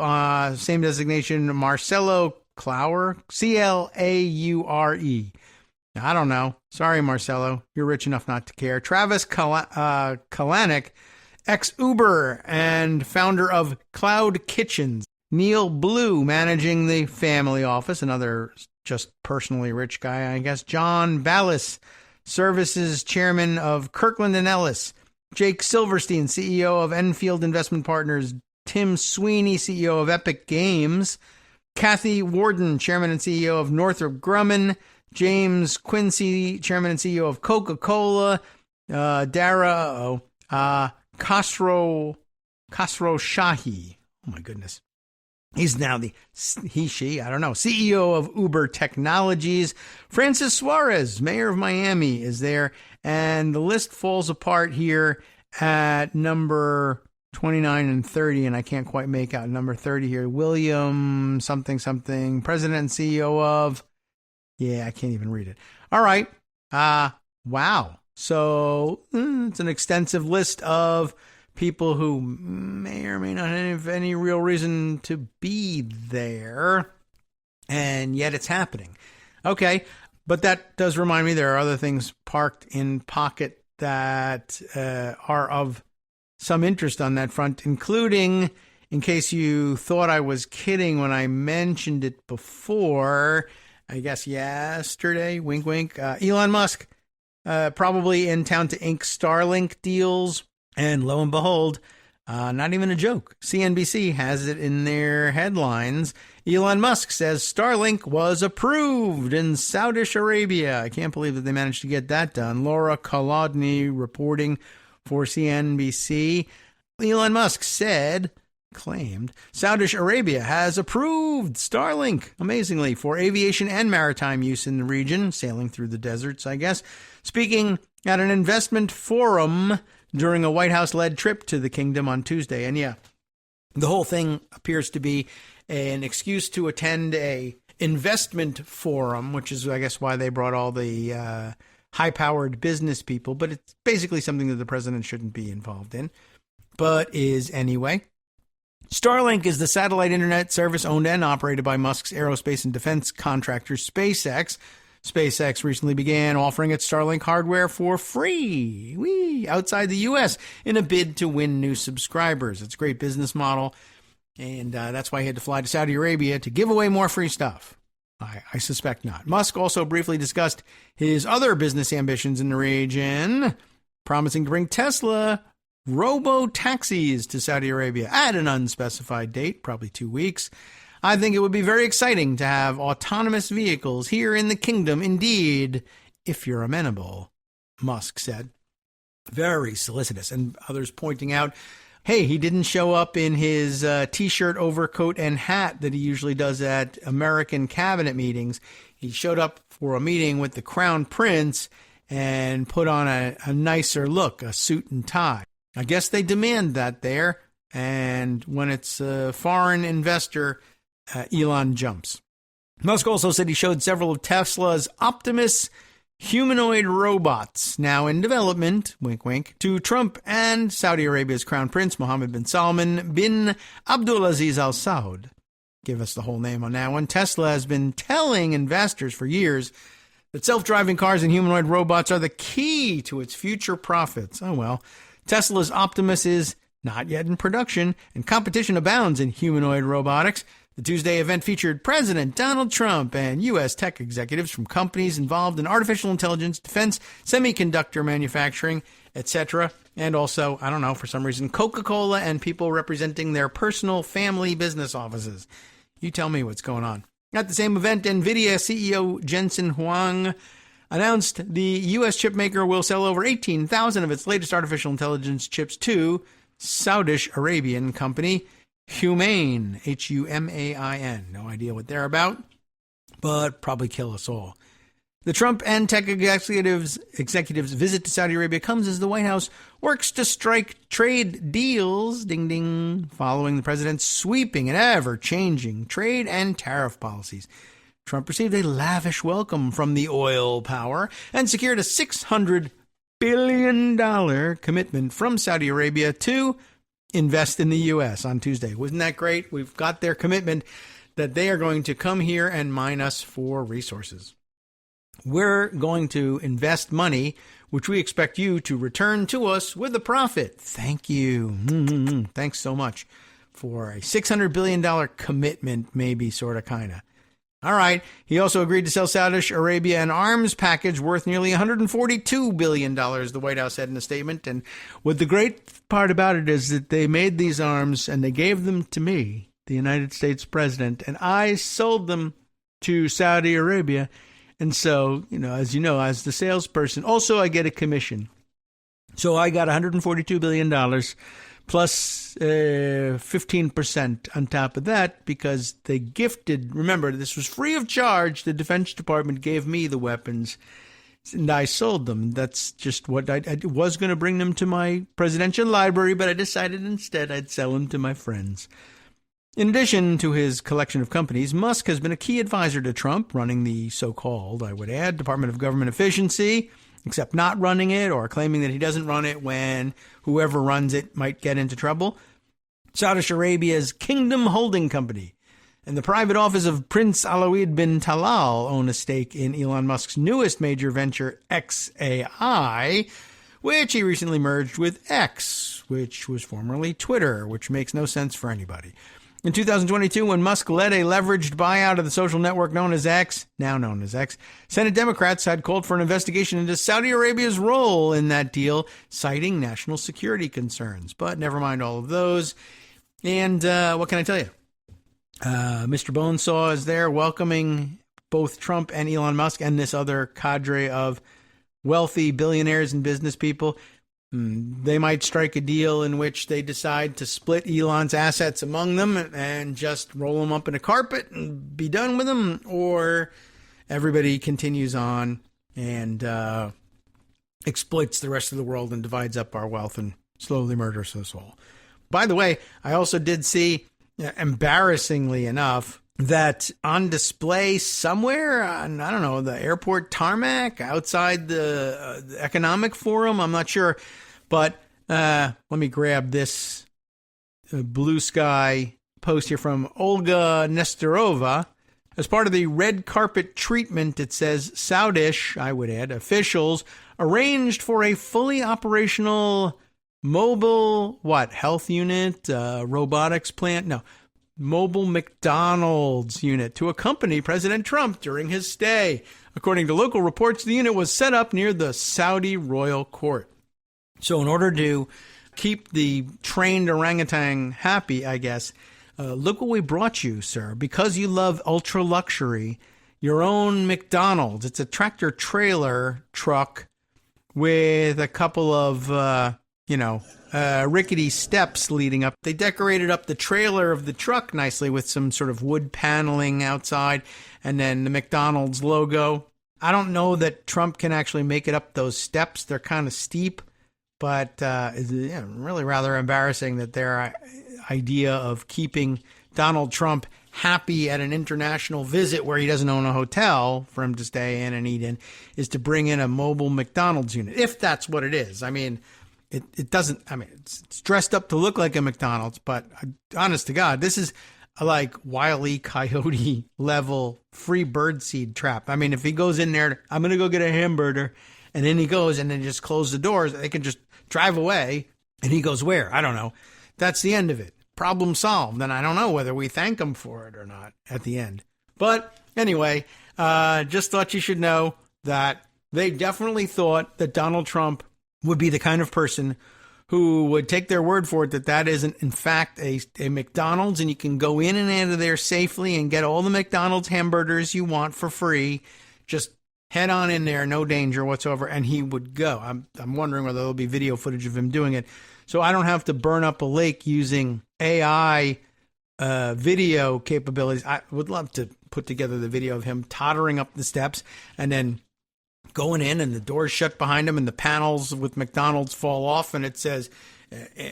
[SPEAKER 2] same designation, Marcelo Claure, C-L-A-U-R-E. I don't know. Sorry, Marcelo. You're rich enough not to care. Travis Kalanick, ex-Uber and founder of Cloud Kitchens. Neil Blue, managing the family office, another just personally rich guy, I guess. John Ballas, services chairman of Kirkland & Ellis. Jake Silverstein, CEO of Enfield Investment Partners. Tim Sweeney, CEO of Epic Games. Kathy Warden, chairman and CEO of Northrop Grumman. James Quincy, chairman and CEO of Coca-Cola. Dara Khosrow Shahi. Oh, my goodness. He's now she, I don't know, CEO of Uber Technologies. Francis Suarez, mayor of Miami, is there. And the list falls apart here at number 29 and 30, and I can't quite make out number 30 here. William something, president and CEO of... Yeah, I can't even read it. All right. Wow. So it's an extensive list of people who may or may not have any real reason to be there, and yet it's happening. Okay, but that does remind me there are other things parked in pocket that are of some interest on that front, including, in case you thought I was kidding when I mentioned it before, I guess yesterday, wink, wink, Elon Musk probably in town to ink Starlink deals. And lo and behold, not even a joke. CNBC has it in their headlines. Elon Musk says Starlink was approved in Saudi Arabia. I can't believe that they managed to get that done. Laura Kolodny reporting for CNBC. Elon Musk claimed Saudi Arabia has approved Starlink, amazingly, for aviation and maritime use in the region, sailing through the deserts, I guess. Speaking at an investment forum during a White House-led trip to the kingdom on Tuesday. And yeah, the whole thing appears to be an excuse to attend a investment forum, which is, I guess, why they brought all the high-powered business people. But it's basically something that the president shouldn't be involved in, but is anyway. Starlink is the satellite internet service owned and operated by Musk's aerospace and defense contractor SpaceX. SpaceX recently began offering its Starlink hardware for free outside the U.S. in a bid to win new subscribers. It's a great business model, and that's why he had to fly to Saudi Arabia to give away more free stuff. I suspect not. Musk also briefly discussed his other business ambitions in the region, promising to bring Tesla robo-taxis to Saudi Arabia at an unspecified date, probably 2 weeks. I think it would be very exciting to have autonomous vehicles here in the kingdom, indeed, if you're amenable, Musk said. Very solicitous. And others pointing out, hey, he didn't show up in his T-shirt, overcoat, and hat that he usually does at American cabinet meetings. He showed up for a meeting with the Crown Prince and put on a nicer look, a suit and tie. I guess they demand that there, and when it's a foreign investor, Elon jumps. Musk also said he showed several of Tesla's Optimus humanoid robots, now in development, wink wink, to Trump and Saudi Arabia's Crown Prince Mohammed bin Salman bin Abdulaziz Al Saud. Give us the whole name on that one. Tesla has been telling investors for years that self-driving cars and humanoid robots are the key to its future profits. Oh well. Tesla's Optimus is not yet in production, and competition abounds in humanoid robotics. The Tuesday event featured President Donald Trump and U.S. tech executives from companies involved in artificial intelligence, defense, semiconductor manufacturing, etc. And also, I don't know, for some reason, Coca-Cola and people representing their personal family business offices. You tell me what's going on. At the same event, NVIDIA CEO Jensen Huang announced the U.S. chip maker will sell over 18,000 of its latest artificial intelligence chips to Saudi Arabian company Humain, Humain. No idea what they're about, but probably kill us all. The Trump and tech executives' visit to Saudi Arabia comes as the White House works to strike trade deals, ding ding, following the president's sweeping and ever-changing trade and tariff policies. Trump received a lavish welcome from the oil power and secured a $600 billion commitment from Saudi Arabia to invest in the U.S. on Tuesday. Wasn't that great? We've got their commitment that they are going to come here and mine us for resources. We're going to invest money, which we expect you to return to us with a profit. Thank you. Thanks so much for a $600 billion commitment, maybe, sort of, kind of. All right. He also agreed to sell Saudi Arabia an arms package worth nearly $142 billion, the White House said in a statement. And what the great part about it is that they made these arms and they gave them to me, the United States president, and I sold them to Saudi Arabia. And so, as the salesperson, also I get a commission. So I got $142 billion plus 15% on top of that because they gifted, remember, this was free of charge. The Defense Department gave me the weapons and I sold them. That's just what I was going to bring them to my presidential library, but I decided instead I'd sell them to my friends. In addition to his collection of companies, Musk has been a key advisor to Trump, running the so-called, I would add, Department of Government Efficiency, except not running it or claiming that he doesn't run it when whoever runs it might get into trouble. Saudi Arabia's Kingdom Holding Company and the private office of Prince Alawid bin Talal own a stake in Elon Musk's newest major venture, XAI, which he recently merged with X, which was formerly Twitter, which makes no sense for anybody. In 2022, when Musk led a leveraged buyout of the social network known as X, now known as X, Senate Democrats had called for an investigation into Saudi Arabia's role in that deal, citing national security concerns. But never mind all of those. And what can I tell you? Mr. Bonesaw is there welcoming both Trump and Elon Musk and this other cadre of wealthy billionaires and business people. They might strike a deal in which they decide to split Elon's assets among them and just roll them up in a carpet and be done with them, or everybody continues on and exploits the rest of the world and divides up our wealth and slowly murders us all. By the way, I also did see, embarrassingly enough, that on display somewhere on, I don't know, the airport tarmac outside the Economic Forum, I'm not sure, but let me grab this blue sky post here from Olga Nestorova. As part of the red carpet treatment, it says Saudish, I would add, officials arranged for a fully operational mobile, health unit, robotics plant? No. Mobile McDonald's unit to accompany President Trump during his stay. According to local reports, the unit was set up near the Saudi royal court. So in order to keep the trained orangutan happy, I guess, look what we brought you, sir. Because you love ultra luxury, your own McDonald's. It's a tractor trailer truck with a couple of, rickety steps leading up. They decorated up the trailer of the truck nicely with some sort of wood paneling outside and then the McDonald's logo. I don't know that Trump can actually make it up those steps. They're kind of steep, but it's really rather embarrassing that their idea of keeping Donald Trump happy at an international visit where he doesn't own a hotel for him to stay in and eat in is to bring in a mobile McDonald's unit, if that's what it is. I mean, it doesn't, it's dressed up to look like a McDonald's, but honest to God, this is like Wile E. Coyote level free birdseed trap. I mean, if he goes in there, I'm going to go get a hamburger, and then he goes and then just close the doors, they can just drive away, and he goes where? I don't know. That's the end of it. Problem solved. And I don't know whether we thank him for it or not at the end. But anyway, just thought you should know that they definitely thought that Donald Trump would be the kind of person who would take their word for it that that isn't, in fact, a McDonald's, and you can go in and out of there safely and get all the McDonald's hamburgers you want for free. Just head on in there, no danger whatsoever, and he would go. I'm wondering whether there'll be video footage of him doing it, so I don't have to burn up a lake using AI video capabilities. I would love to put together the video of him tottering up the steps and then going in, and the doors shut behind him and the panels with McDonald's fall off and it says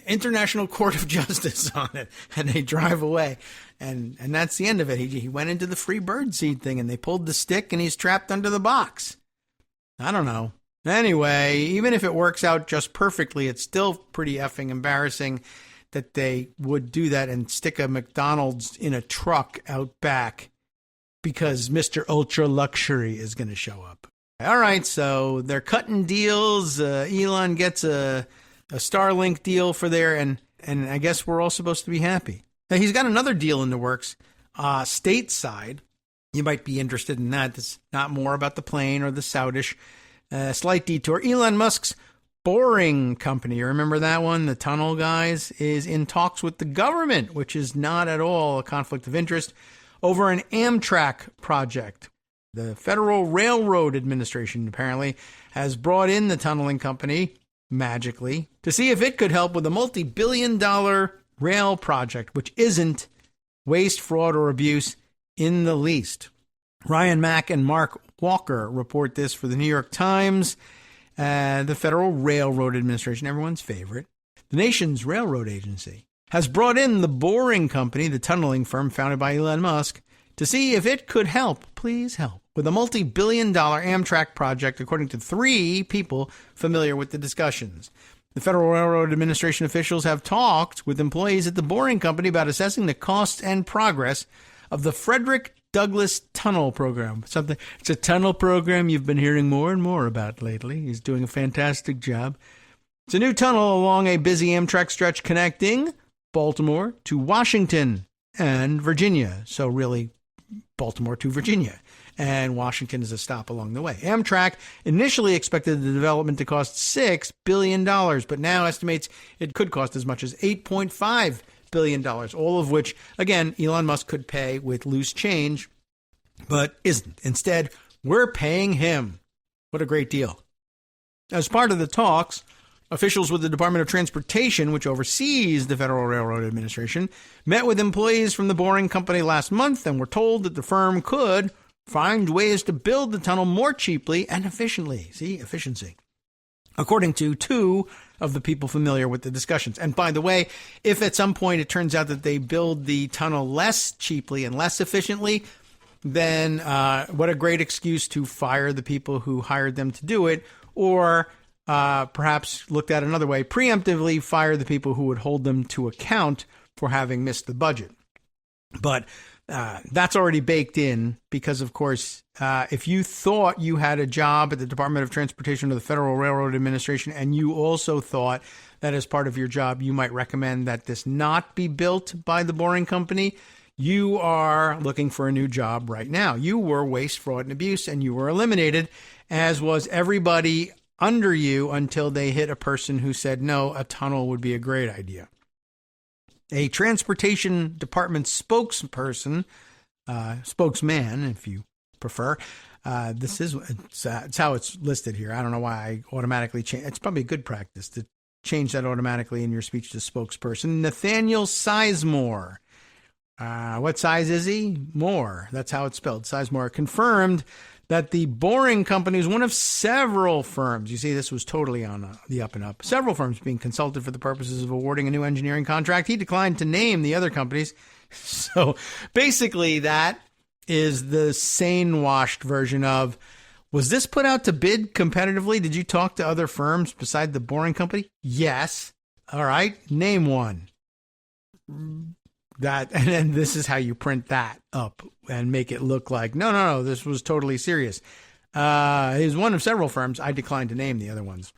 [SPEAKER 2] International Court of Justice on it, and they drive away, and that's the end of it. He went into the free birdseed thing and they pulled the stick and he's trapped under the box. I don't know. Anyway, even if it works out just perfectly, it's still pretty effing embarrassing that they would do that and stick a McDonald's in a truck out back because Mr. Ultra Luxury is going to show up. All right, so they're cutting deals. Elon gets a Starlink deal for there, and I guess we're all supposed to be happy. Now, he's got another deal in the works, stateside. You might be interested in that. It's not more about the plane or the Saudish. Slight detour. Elon Musk's Boring Company, you remember that one? The tunnel guys is in talks with the government, which is not at all a conflict of interest, over an Amtrak project. The Federal Railroad Administration apparently has brought in the tunneling company, magically, to see if it could help with a multi-billion-dollar rail project, which isn't waste, fraud, or abuse in the least. Ryan Mack and Mark Walker report this for the New York Times. The Federal Railroad Administration, everyone's favorite, the nation's railroad agency, has brought in the Boring Company, the tunneling firm founded by Elon Musk, to see if it could help, please help, with a multi-billion-dollar Amtrak project, according to 3 people familiar with the discussions. The Federal Railroad Administration officials have talked with employees at the Boring Company about assessing the costs and progress of the Frederick Douglass Tunnel Program. It's a tunnel program you've been hearing more and more about lately. He's doing a fantastic job. It's a new tunnel along a busy Amtrak stretch connecting Baltimore to Washington, and Virginia. So really, Baltimore to Virginia. And Washington is a stop along the way. Amtrak initially expected the development to cost $6 billion, but now estimates it could cost as much as $8.5 billion, all of which, again, Elon Musk could pay with loose change, but isn't. Instead, we're paying him. What a great deal. As part of the talks, officials with the Department of Transportation, which oversees the Federal Railroad Administration, met with employees from the Boring Company last month and were told that the firm could find ways to build the tunnel more cheaply and efficiently. See, efficiency. According to two of the people familiar with the discussions. And by the way, if at some point it turns out that they build the tunnel less cheaply and less efficiently, then what a great excuse to fire the people who hired them to do it, or perhaps looked at another way, preemptively fire the people who would hold them to account for having missed the budget. But that's already baked in because, of course, if you thought you had a job at the Department of Transportation or the Federal Railroad Administration, and you also thought that as part of your job you might recommend that this not be built by the Boring Company, you are looking for a new job right now. You were waste, fraud, and abuse, and you were eliminated, as was everybody under you until they hit a person who said, no, a tunnel would be a great idea. A transportation department spokesperson, spokesman, if you prefer, it's how it's listed here. I don't know why I automatically change. It's probably a good practice to change that automatically in your speech to spokesperson. Nathaniel Sizemore. What size is he? More. That's how it's spelled. Sizemore confirmed that the Boring Company is one of several firms. You see, this was totally on the up and up. Several firms being consulted for the purposes of awarding a new engineering contract. He declined to name the other companies. So basically that is the sane-washed version of, was this put out to bid competitively? Did you talk to other firms beside the Boring Company? Yes. All right. Name one. And then this is how you print that up and make it look like, no, this was totally serious. He's one of several firms. I declined to name the other ones.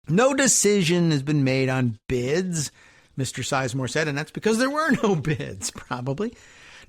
[SPEAKER 2] No decision has been made on bids, Mr. Sizemore said, and that's because there were no bids, probably.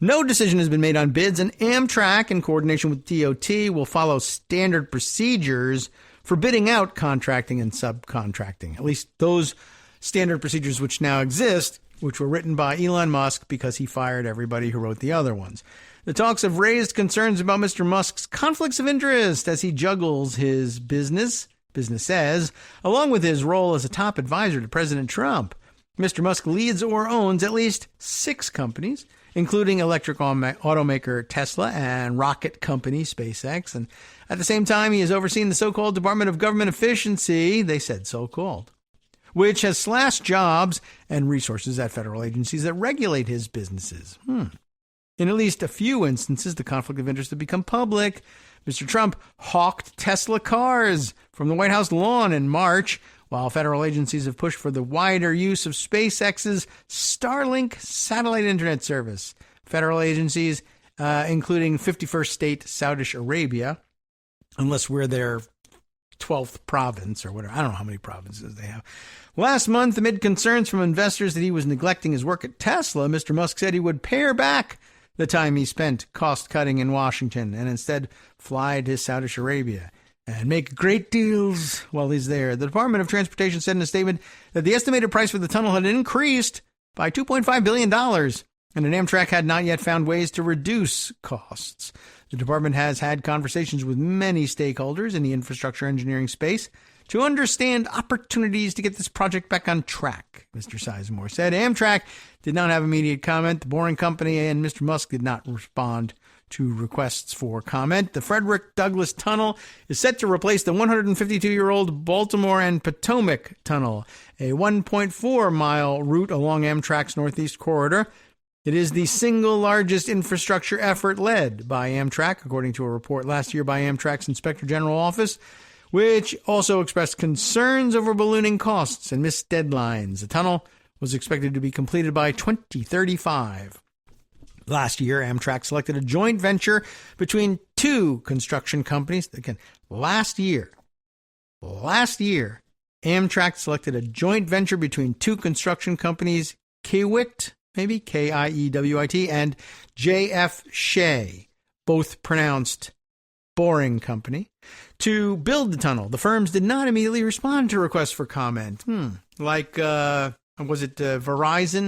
[SPEAKER 2] No decision has been made on bids, and Amtrak, in coordination with DOT, will follow standard procedures for bidding out contracting and subcontracting. At least those standard procedures which now exist, which were written by Elon Musk because he fired everybody who wrote the other ones. The talks have raised concerns about Mr. Musk's conflicts of interest as he juggles his businesses, along with his role as a top advisor to President Trump. Mr. Musk leads or owns at least 6 companies, including electric automaker Tesla and rocket company SpaceX. And at the same time, he has overseen the so-called Department of Government Efficiency, they said so-called, which has slashed jobs and resources at federal agencies that regulate his businesses. In at least a few instances, the conflict of interest had become public. Mr. Trump hawked Tesla cars from the White House lawn in March, while federal agencies have pushed for the wider use of SpaceX's Starlink satellite internet service. Federal agencies, including 51st state Saudi Arabia, unless we're their 12th province or whatever. I don't know how many provinces they have. Last month, amid concerns from investors that he was neglecting his work at Tesla, Mr. Musk said he would pare back the time he spent cost-cutting in Washington and instead fly to Saudi Arabia and make great deals while he's there. The Department of Transportation said in a statement that the estimated price for the tunnel had increased by $2.5 billion, and that Amtrak had not yet found ways to reduce costs. The department has had conversations with many stakeholders in the infrastructure engineering space to understand opportunities to get this project back on track, Mr. Sizemore said. Amtrak did not have immediate comment. The Boring Company and Mr. Musk did not respond to requests for comment. The Frederick Douglass Tunnel is set to replace the 152-year-old Baltimore and Potomac Tunnel, a 1.4-mile route along Amtrak's Northeast Corridor. It is the single largest infrastructure effort led by Amtrak, according to a report last year by Amtrak's Inspector General Office, which also expressed concerns over ballooning costs and missed deadlines. The tunnel was expected to be completed by 2035. Last year, Amtrak selected a joint venture between 2 construction companies. Again, last year, Amtrak selected a joint venture between 2 construction companies, Kiewit maybe Kiewit, and J.F. Shea, both pronounced Boring Company, to build the tunnel. The firms did not immediately respond to requests for comment. Verizon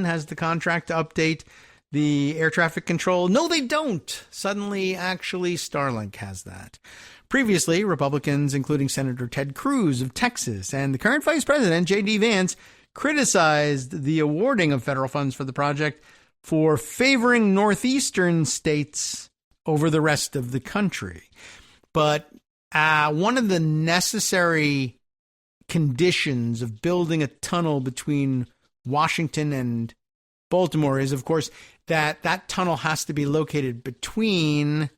[SPEAKER 2] has the contract to update the air traffic control? No, they don't. Suddenly, actually, Starlink has that. Previously, Republicans, including Senator Ted Cruz of Texas and the current Vice President, J.D. Vance, criticized the awarding of federal funds for the project for favoring northeastern states over the rest of the country. But one of the necessary conditions of building a tunnel between Washington and Baltimore is, of course, that tunnel has to be located between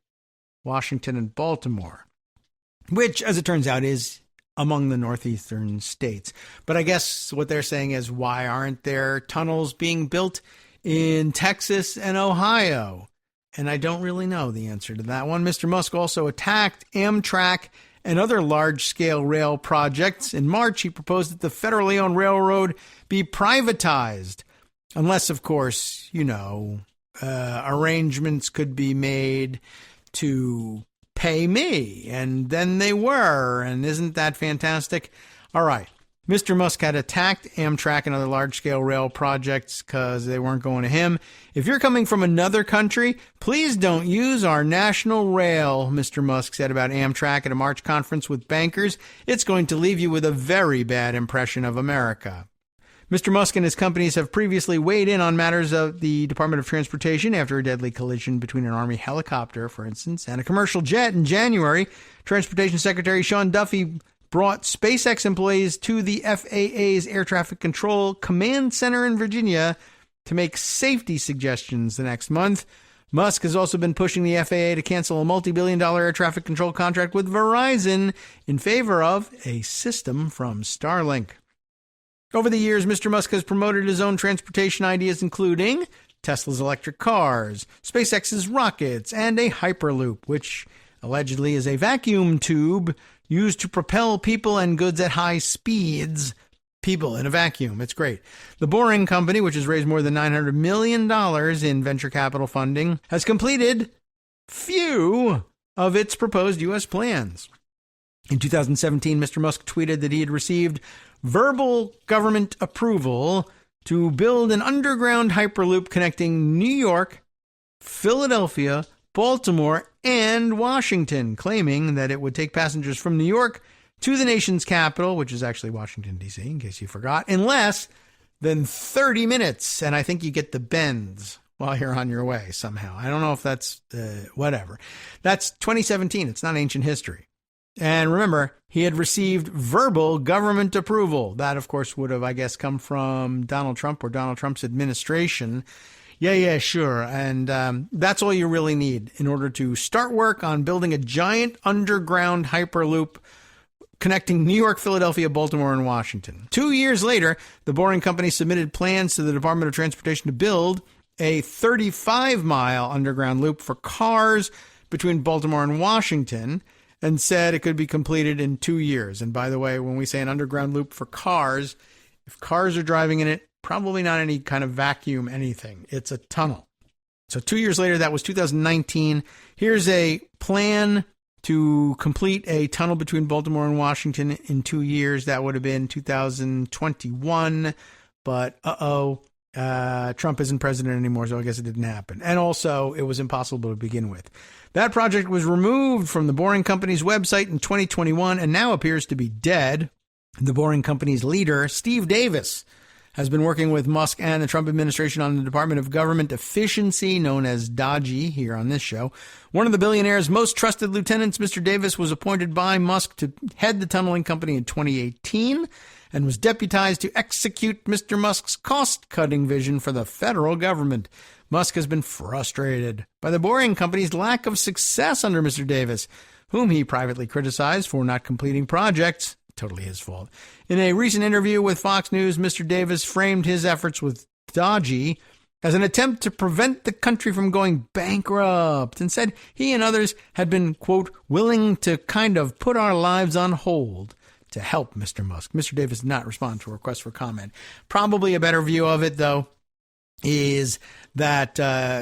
[SPEAKER 2] Washington and Baltimore, which, as it turns out, is among the northeastern states. But I guess what they're saying is, why aren't there tunnels being built in Texas and Ohio? And I don't really know the answer to that one. Mr. Musk also attacked Amtrak and other large-scale rail projects. In March, he proposed that the federally owned railroad be privatized, unless, of course, arrangements could be made to pay me. And then they were. And isn't that fantastic? All right. Mr. Musk had attacked Amtrak and other large-scale rail projects because they weren't going to him. If you're coming from another country, please don't use our national rail, Mr. Musk said about Amtrak at a March conference with bankers. It's going to leave you with a very bad impression of America. Mr. Musk and his companies have previously weighed in on matters of the Department of Transportation after a deadly collision between an Army helicopter, for instance, and a commercial jet in January. Transportation Secretary Sean Duffy brought SpaceX employees to the FAA's Air Traffic Control Command Center in Virginia to make safety suggestions the next month. Musk has also been pushing the FAA to cancel a multi-billion-dollar air traffic control contract with Verizon in favor of a system from Starlink. Over the years, Mr. Musk has promoted his own transportation ideas, including Tesla's electric cars, SpaceX's rockets, and a Hyperloop, which allegedly is a vacuum tube used to propel people and goods at high speeds. People in a vacuum. It's great. The Boring Company, which has raised more than $900 million in venture capital funding, has completed few of its proposed U.S. plans. In 2017, Mr. Musk tweeted that he had received verbal government approval to build an underground Hyperloop connecting New York, Philadelphia, Baltimore, and Washington, claiming that it would take passengers from New York to the nation's capital, which is actually Washington, D.C., in case you forgot, in less than 30 minutes. And I think you get the bends while you're on your way somehow. I don't know if that's whatever. That's 2017. It's not ancient history. And remember, he had received verbal government approval. That, of course, would have, I guess, come from Donald Trump or Donald Trump's administration. Yeah, sure. And that's all you really need in order to start work on building a giant underground Hyperloop connecting New York, Philadelphia, Baltimore, and Washington. 2 years later, the Boring Company submitted plans to the Department of Transportation to build a 35-mile underground loop for cars between Baltimore and Washington, and said it could be completed in 2 years. And by the way, when we say an underground loop for cars, if cars are driving in it, probably not any kind of vacuum anything. It's a tunnel. So 2 years later, that was 2019. Here's a plan to complete a tunnel between Baltimore and Washington in 2 years. That would have been 2021. But Trump isn't president anymore, so I guess it didn't happen. And also, it was impossible to begin with. That project was removed from the Boring Company's website in 2021 and now appears to be dead. The Boring Company's leader, Steve Davis, has been working with Musk and the Trump administration on the Department of Government Efficiency, known as DOGE, here on this show. One of the billionaire's most trusted lieutenants, Mr. Davis, was appointed by Musk to head the tunneling company in 2018 and was deputized to execute Mr. Musk's cost-cutting vision for the federal government. Musk has been frustrated by the Boring Company's lack of success under Mr. Davis, whom he privately criticized for not completing projects. Totally his fault. In a recent interview with Fox News, Mr. Davis framed his efforts with DOGE as an attempt to prevent the country from going bankrupt and said he and others had been, quote, willing to kind of put our lives on hold to help Mr. Musk. Mr. Davis did not respond to a request for comment. Probably a better view of it, though. is that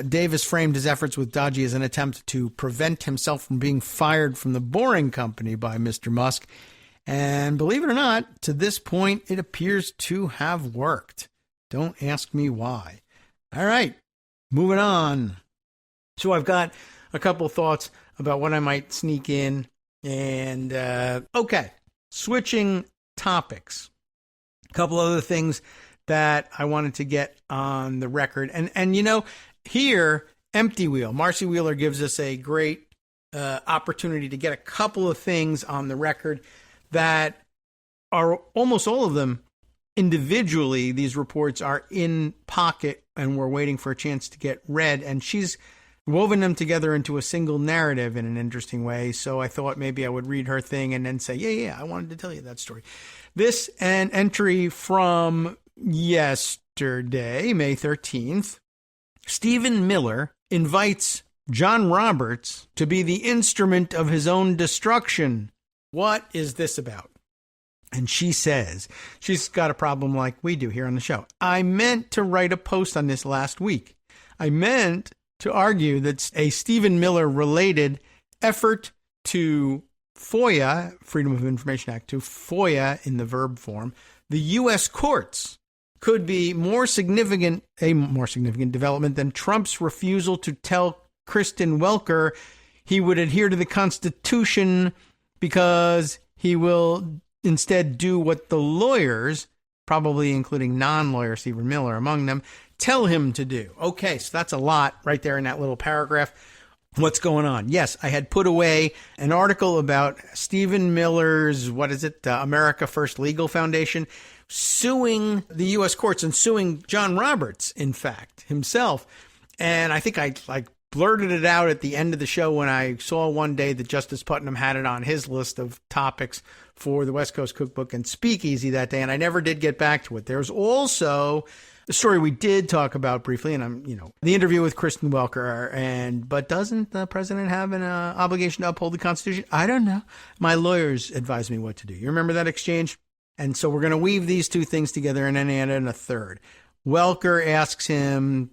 [SPEAKER 2] Davis framed his efforts with DOGE as an attempt to prevent himself from being fired from the Boring Company by Mr. Musk. And believe it or not, to this point, it appears to have worked. Don't ask me why. All right, moving on. So I've got a couple thoughts about what I might sneak in. And, okay, switching topics. A couple other things that I wanted to get on the record. And you know, here, Empty Wheel, Marcy Wheeler gives us a great opportunity to get a couple of things on the record that are almost all of them individually. These reports are in pocket and we're waiting for a chance to get read. And she's woven them together into a single narrative in an interesting way. So I thought maybe I would read her thing and then say, yeah, I wanted to tell you that story. This, an entry from yesterday, May 13th. Stephen Miller invites John Roberts to be the instrument of his own destruction. What is this about? And she says, she's got a problem like we do here on the show. I meant to write a post on this last week. I meant to argue that a Stephen Miller related effort to FOIA, Freedom of Information Act, to FOIA in the verb form, the U.S. courts could be a more significant development than Trump's refusal to tell Kristen Welker he would adhere to the Constitution because he will instead do what the lawyers, probably including non-lawyer Stephen Miller among them, tell him to do. Okay, so that's a lot right there in that little paragraph. What's going on? Yes, I had put away an article about Stephen Miller's, America First Legal Foundation, suing the U.S. courts and suing John Roberts, in fact, himself. And I think I blurted it out at the end of the show when I saw one day that Justice Putnam had it on his list of topics for the West Coast Cookbook and Speakeasy that day, and I never did get back to it. There's also the story we did talk about briefly, and the interview with Kristen Welker, but doesn't the president have an obligation to uphold the Constitution? I don't know. My lawyers advised me what to do. You remember that exchange? And so we're going to weave these two things together and then add in a third. Welker asks him,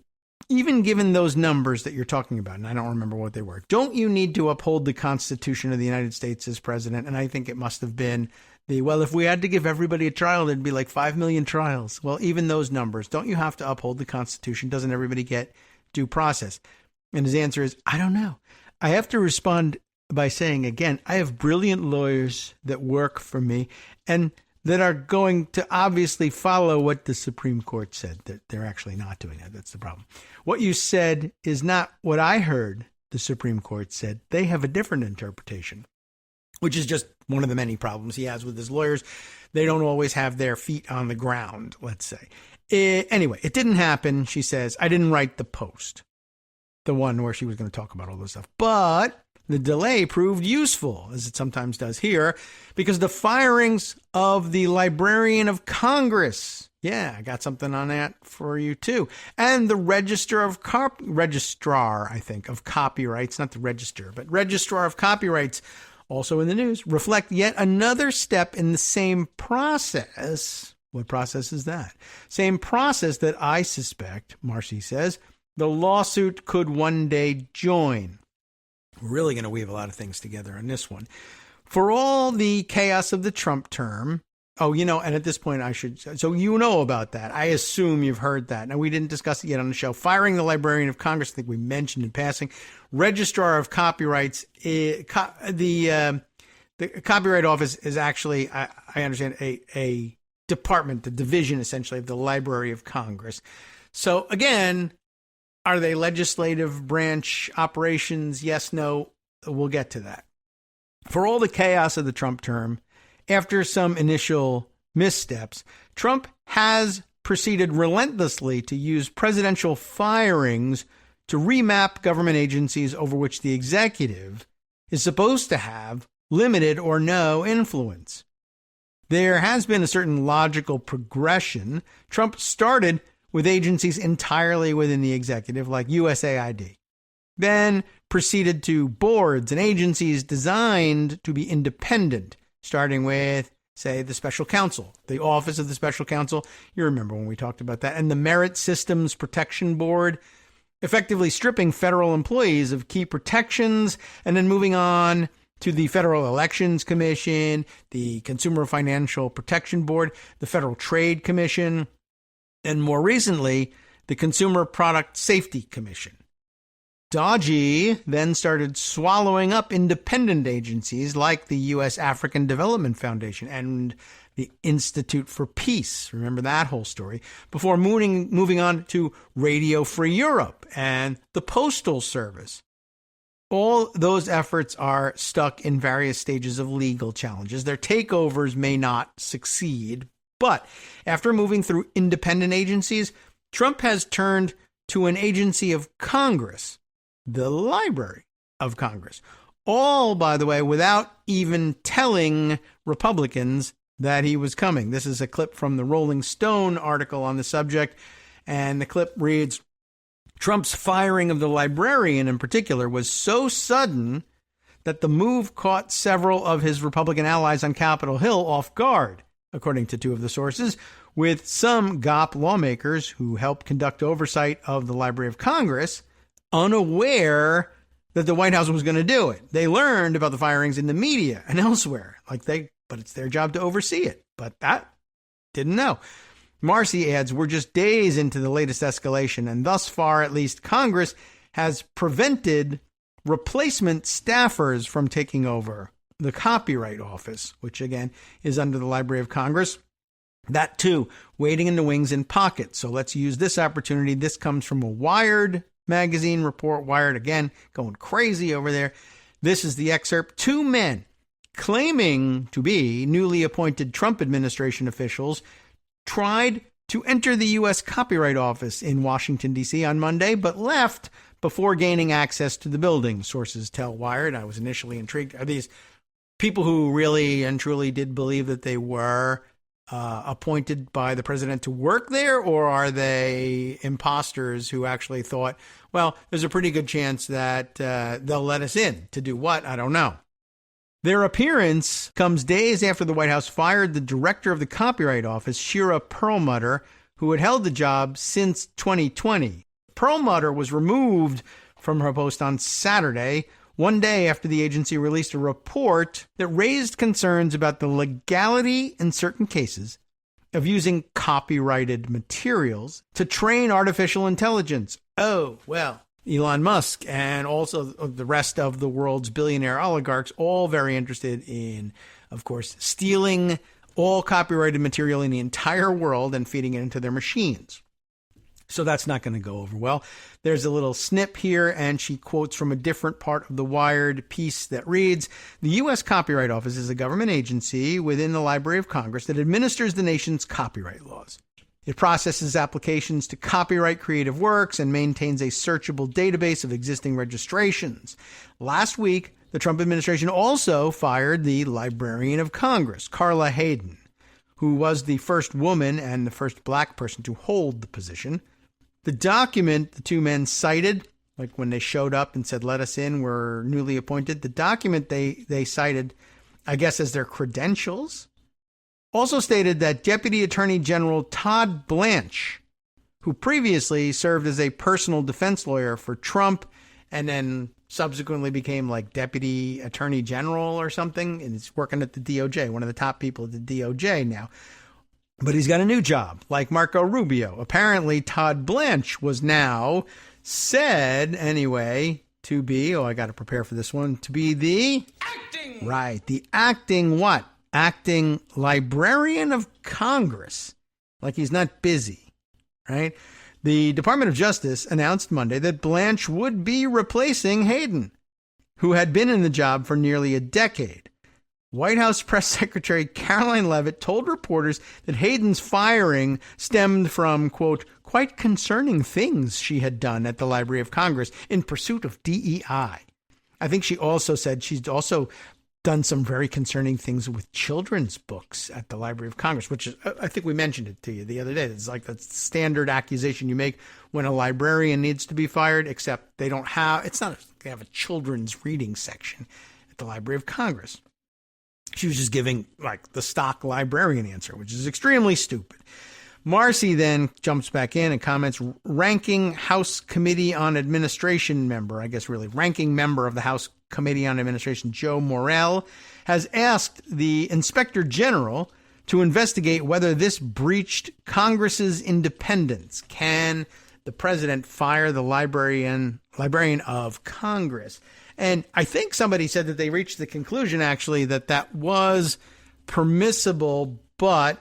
[SPEAKER 2] even given those numbers that you're talking about, and I don't remember what they were, don't you need to uphold the Constitution of the United States as president? And I think it must have been if we had to give everybody a trial, there'd be like 5 million trials. Well, even those numbers, don't you have to uphold the Constitution? Doesn't everybody get due process? And his answer is, I don't know. I have to respond by saying, again, I have brilliant lawyers that work for me and that are going to obviously follow what the Supreme Court said, that they're actually not doing that. That's the problem. What you said is not what I heard the Supreme Court said. They have a different interpretation, which is just one of the many problems he has with his lawyers. They don't always have their feet on the ground, let's say. Anyway, it didn't happen, she says. I didn't write the post, the one where she was going to talk about all this stuff. But the delay proved useful, as it sometimes does here, because the firings of the Librarian of Congress, yeah, I got something on that for you too, and the Registrar, of Copyrights, not the Register, but Registrar of Copyrights, also in the news, reflect yet another step in the same process. What process is that? Same process that I suspect, Marcy says, the lawsuit could one day join. We're really going to weave a lot of things together on this one. For all the chaos of the Trump term, and at this point so you know about that. I assume you've heard that. Now, we didn't discuss it yet on the show. Firing the Librarian of Congress, I think we mentioned in passing. Registrar of Copyrights, the Copyright Office is actually, I understand, a department, a division essentially of the Library of Congress. So again, are they legislative branch operations? Yes, no, we'll get to that. For all the chaos of the Trump term, after some initial missteps, Trump has proceeded relentlessly to use presidential firings to remap government agencies over which the executive is supposed to have limited or no influence. There has been a certain logical progression. Trump started with agencies entirely within the executive, like USAID, then proceeded to boards and agencies designed to be independent, starting with say, the special counsel, the office of the special counsel. You remember when we talked about that. And the Merit Systems Protection Board, effectively stripping federal employees of key protections, and then moving on to the Federal Elections Commission, the Consumer Financial Protection Board, the Federal Trade Commission, and more recently, the Consumer Product Safety Commission. DOGE then started swallowing up independent agencies like the U.S. African Development Foundation and the Institute for Peace. Remember that whole story? Before moving on to Radio Free Europe and the Postal Service. All those efforts are stuck in various stages of legal challenges. Their takeovers may not succeed, but after moving through independent agencies, Trump has turned to an agency of Congress, the Library of Congress. All, by the way, without even telling Republicans that he was coming. This is a clip from the Rolling Stone article on the subject, and the clip reads, Trump's firing of the librarian in particular was so sudden that the move caught several of his Republican allies on Capitol Hill off guard, according to two of the sources, with some GOP lawmakers who helped conduct oversight of the Library of Congress unaware that the White House was going to do it. They learned about the firings in the media and elsewhere, but it's their job to oversee it. But that didn't know. Marcy adds, we're just days into the latest escalation, and thus far, at least, Congress has prevented replacement staffers from taking over the Copyright Office, which, again, is under the Library of Congress. That, too, waiting in the wings in pockets. So let's use this opportunity. This comes from a Wired magazine report. Wired, again, going crazy over there. This is the excerpt. Two men claiming to be newly appointed Trump administration officials tried to enter the U.S. Copyright Office in Washington, D.C. on Monday, but left before gaining access to the building, sources tell Wired. I was initially intrigued. Are these people who really and truly did believe that they were appointed by the president to work there, or are they imposters who actually thought, well, there's a pretty good chance that they'll let us in to do what? I don't know. Their appearance comes days after the White House fired the director of the Copyright Office, Shira Perlmutter, who had held the job since 2020. Perlmutter was removed from her post on Saturday, one day after the agency released a report that raised concerns about the legality in certain cases of using copyrighted materials to train artificial intelligence. Oh, well. Elon Musk and also the rest of the world's billionaire oligarchs, all very interested in, of course, stealing all copyrighted material in the entire world and feeding it into their machines. So that's not going to go over well. There's a little snip here, and she quotes from a different part of the Wired piece that reads, the U.S. Copyright Office is a government agency within the Library of Congress that administers the nation's copyright laws. It processes applications to copyright creative works and maintains a searchable database of existing registrations. Last week, the Trump administration also fired the Librarian of Congress, Carla Hayden, who was the first woman and the first black person to hold the position. The document the two men cited, like when they showed up and said, let us in, we're newly appointed, the document they cited, I guess, as their credentials, also stated that Deputy Attorney General Todd Blanche, who previously served as a personal defense lawyer for Trump and then subsequently became like Deputy Attorney General or something, and he's working at the DOJ, one of the top people at the DOJ now. But he's got a new job, like Marco Rubio. Apparently, Todd Blanche was now said, anyway, to be, I got to prepare for this one, to be the acting. Right, the acting what? Acting Librarian of Congress. Like he's not busy, right? The Department of Justice announced Monday that Blanche would be replacing Hayden, who had been in the job for nearly a decade. White House Press Secretary Caroline Leavitt told reporters that Hayden's firing stemmed from, quote, quite concerning things she had done at the Library of Congress in pursuit of DEI. I think she also said she's also done some very concerning things with children's books at the Library of Congress, which is, I think we mentioned it to you the other day. It's like the standard accusation you make when a librarian needs to be fired, except they don't have, they have a children's reading section at the Library of Congress. She was just giving like the stock librarian answer, which is extremely stupid. Marcy then jumps back in and comments, ranking House Committee on Administration member, I guess really ranking member of the House Committee on Administration, Joe Morell, has asked the Inspector General to investigate whether this breached Congress's independence. Can the president fire the librarian of Congress? And I think somebody said that they reached the conclusion, actually, that was permissible, but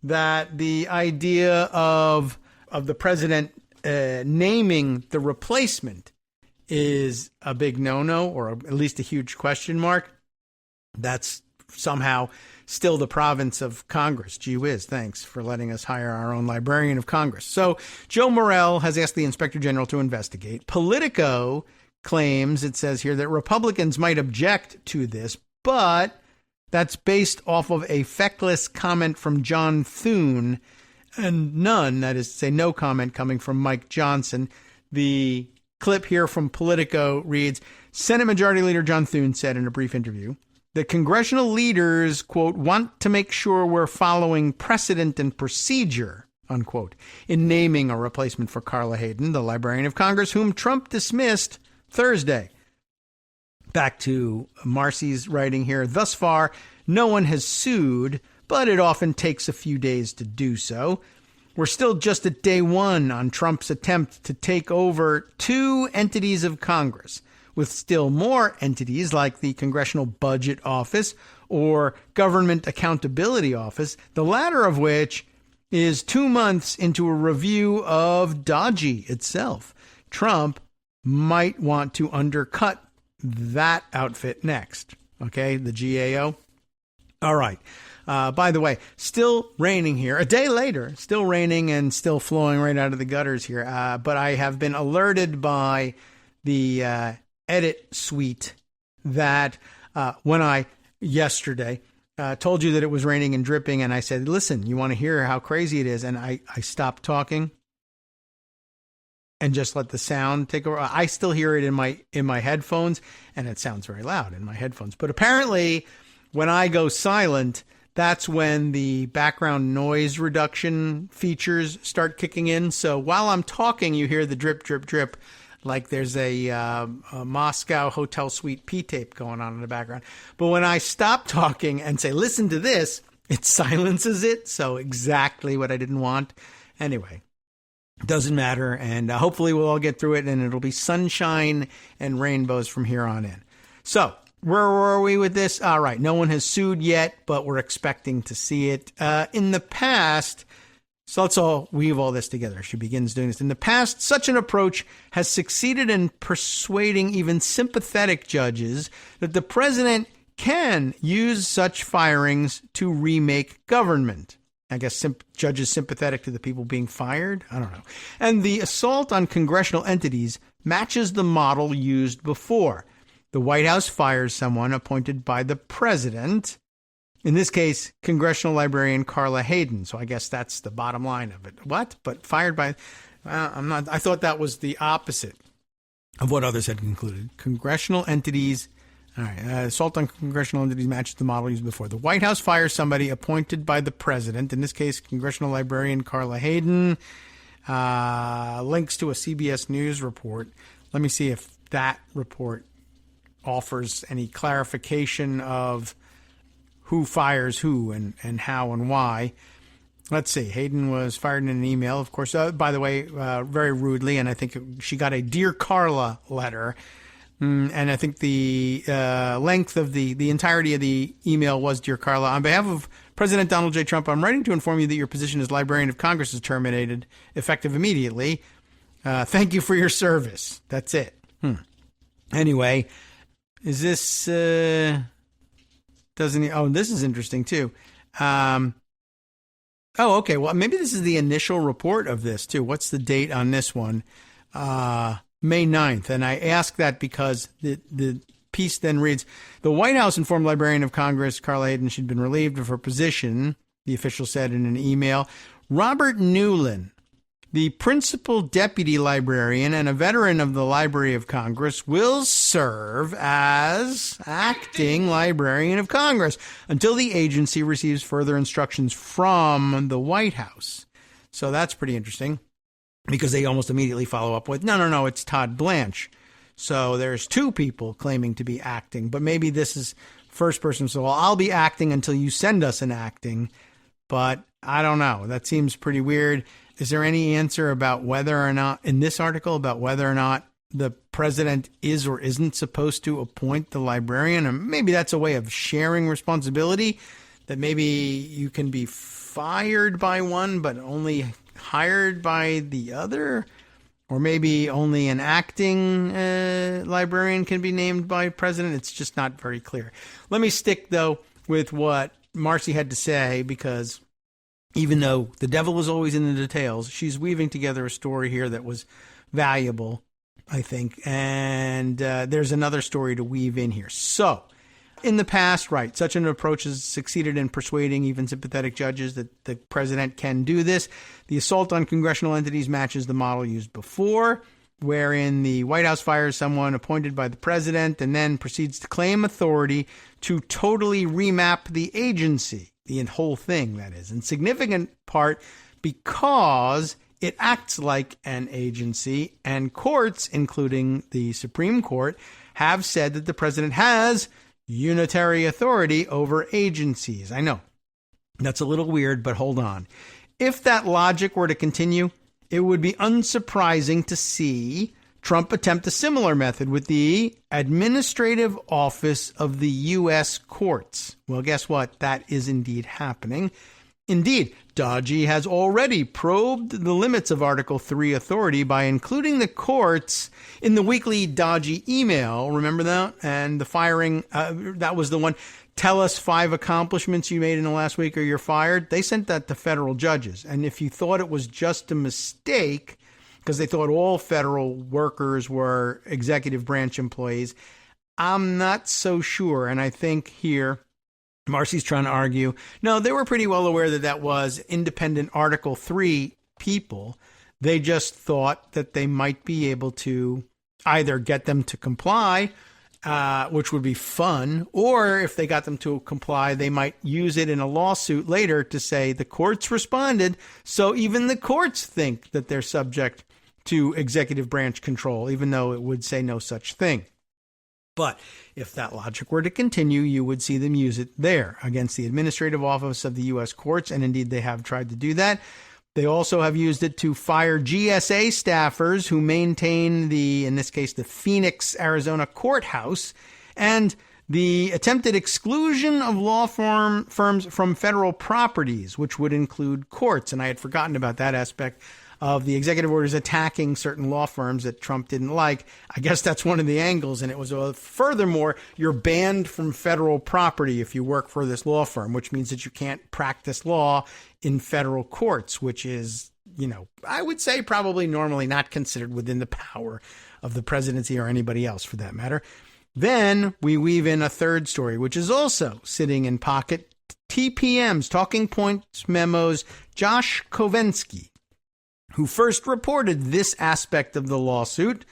[SPEAKER 2] that the idea of the president naming the replacement is a big no-no, or at least a huge question mark. That's somehow still the province of Congress. Gee whiz, thanks for letting us hire our own librarian of Congress. So Joe Morell has asked the Inspector General to investigate. Politico claims, it says here, that Republicans might object to this, but that's based off of a feckless comment from John Thune and none, that is to say no comment, coming from Mike Johnson. The clip here from Politico reads, Senate Majority Leader John Thune said in a brief interview that congressional leaders, quote, want to make sure we're following precedent and procedure, unquote, in naming a replacement for Carla Hayden, the Librarian of Congress, whom Trump dismissed Thursday. Back to Marcy's writing here. Thus far, no one has sued, but it often takes a few days to do so. We're still just at day one on Trump's attempt to take over 2 entities of Congress, with still more entities like the Congressional Budget Office or Government Accountability Office, the latter of which is 2 months into a review of DOGE itself. Trump might want to undercut that outfit next. Okay, the GAO. All right. By the way, still raining here. A day later, still raining and still flowing right out of the gutters here. But I have been alerted by the edit suite that when I yesterday told you that it was raining and dripping, and I said, listen, you want to hear how crazy it is? And I stopped talking and just let the sound take over. I still hear it in my headphones, and it sounds very loud in my headphones. But apparently, when I go silent, that's when the background noise reduction features start kicking in. So while I'm talking, you hear the drip, drip, drip, like there's a Moscow hotel suite P-tape going on in the background. But when I stop talking and say, listen to this, it silences it. So exactly what I didn't want. Anyway, doesn't matter. And hopefully we'll all get through it, and it'll be sunshine and rainbows from here on in. So where were we with this? All right. No one has sued yet, but we're expecting to see it. In the past, so let's all weave all this together. She begins doing this. In the past, such an approach has succeeded in persuading even sympathetic judges that the president can use such firings to remake government. I guess judges sympathetic to the people being fired? I don't know. And the assault on congressional entities matches the model used before. The White House fires someone appointed by the president, in this case, Congressional Librarian Carla Hayden. So I guess that's the bottom line of it. What? But fired by, I thought that was the opposite of what others had concluded. Congressional entities, all right, assault on congressional entities matches the model used before. The White House fires somebody appointed by the president, in this case, Congressional Librarian Carla Hayden. Links to a CBS News report. Let me see if that report offers any clarification of who fires who and how and why. Let's see. Hayden was fired in an email, of course, by the way, very rudely, and I think she got a Dear Carla letter. And I think the length of the entirety of the email was, Dear Carla, on behalf of President Donald J. Trump, I'm writing to inform you that your position as Librarian of Congress is terminated, effective immediately. Thank you for your service. That's it. Anyway, is this, this is interesting too. Okay. Well, maybe this is the initial report of this too. What's the date on this one? May 9th. And I ask that because the piece then reads, the White House informed Librarian of Congress Carla Hayden she'd been relieved of her position, the official said in an email. Robert Newlin the principal deputy librarian and a veteran of the Library of Congress will serve as acting librarian of Congress until the agency receives further instructions from the White House. So that's pretty interesting, because they almost immediately follow up with, no, it's Todd Blanche. So there's two people claiming to be acting, but maybe this is first person. So I'll be acting until you send us an acting, but I don't know. That seems pretty weird. Is there any answer about whether or not, in this article, about whether or not the president is or isn't supposed to appoint the librarian? Or maybe that's a way of sharing responsibility, that maybe you can be fired by one but only hired by the other, or maybe only an acting librarian can be named by president. It's just not very clear. Let me stick, though, with what Marcy had to say, because even though the devil was always in the details, she's weaving together a story here that was valuable, I think. And there's another story to weave in here. So, in the past, right, such an approach has succeeded in persuading even sympathetic judges that the president can do this. The assault on congressional entities matches the model used before, wherein the White House fires someone appointed by the president and then proceeds to claim authority to totally remap the agency, the whole thing, that is, in significant part because it acts like an agency, and courts, including the Supreme Court, have said that the president has unitary authority over agencies. I know that's a little weird, but hold on. If that logic were to continue, it would be unsurprising to see Trump attempt a similar method with the Administrative Office of the U.S. Courts. Well, guess what? That is indeed happening. Indeed, DOGE has already probed the limits of Article 3 authority by including the courts in the weekly DOGE email. Remember that? And the firing, that was the one, tell us 5 accomplishments you made in the last week or you're fired. They sent that to federal judges. And if you thought it was just a mistake, because they thought all federal workers were executive branch employees, I'm not so sure. And I think here, Marcy's trying to argue, no, they were pretty well aware that that was independent Article 3 people. They just thought that they might be able to either get them to comply, which would be fun, or if they got them to comply, they might use it in a lawsuit later to say the courts responded, so even the courts think that they're subject to executive branch control, even though it would say no such thing. But if that logic were to continue, you would see them use it there against the Administrative Office of the U.S. Courts, and indeed they have tried to do that. They also have used it to fire GSA staffers who maintain in this case, the Phoenix, Arizona courthouse, and the attempted exclusion of law firms from federal properties, which would include courts. And I had forgotten about that aspect of the executive orders attacking certain law firms that Trump didn't like. I guess that's one of the angles. And it was, furthermore, you're banned from federal property if you work for this law firm, which means that you can't practice law in federal courts, which is, I would say probably normally not considered within the power of the presidency or anybody else for that matter. Then we weave in a third story, which is also sitting in pocket. TPM's Talking Points Memo's Josh Kovensky, who first reported this aspect of the lawsuit,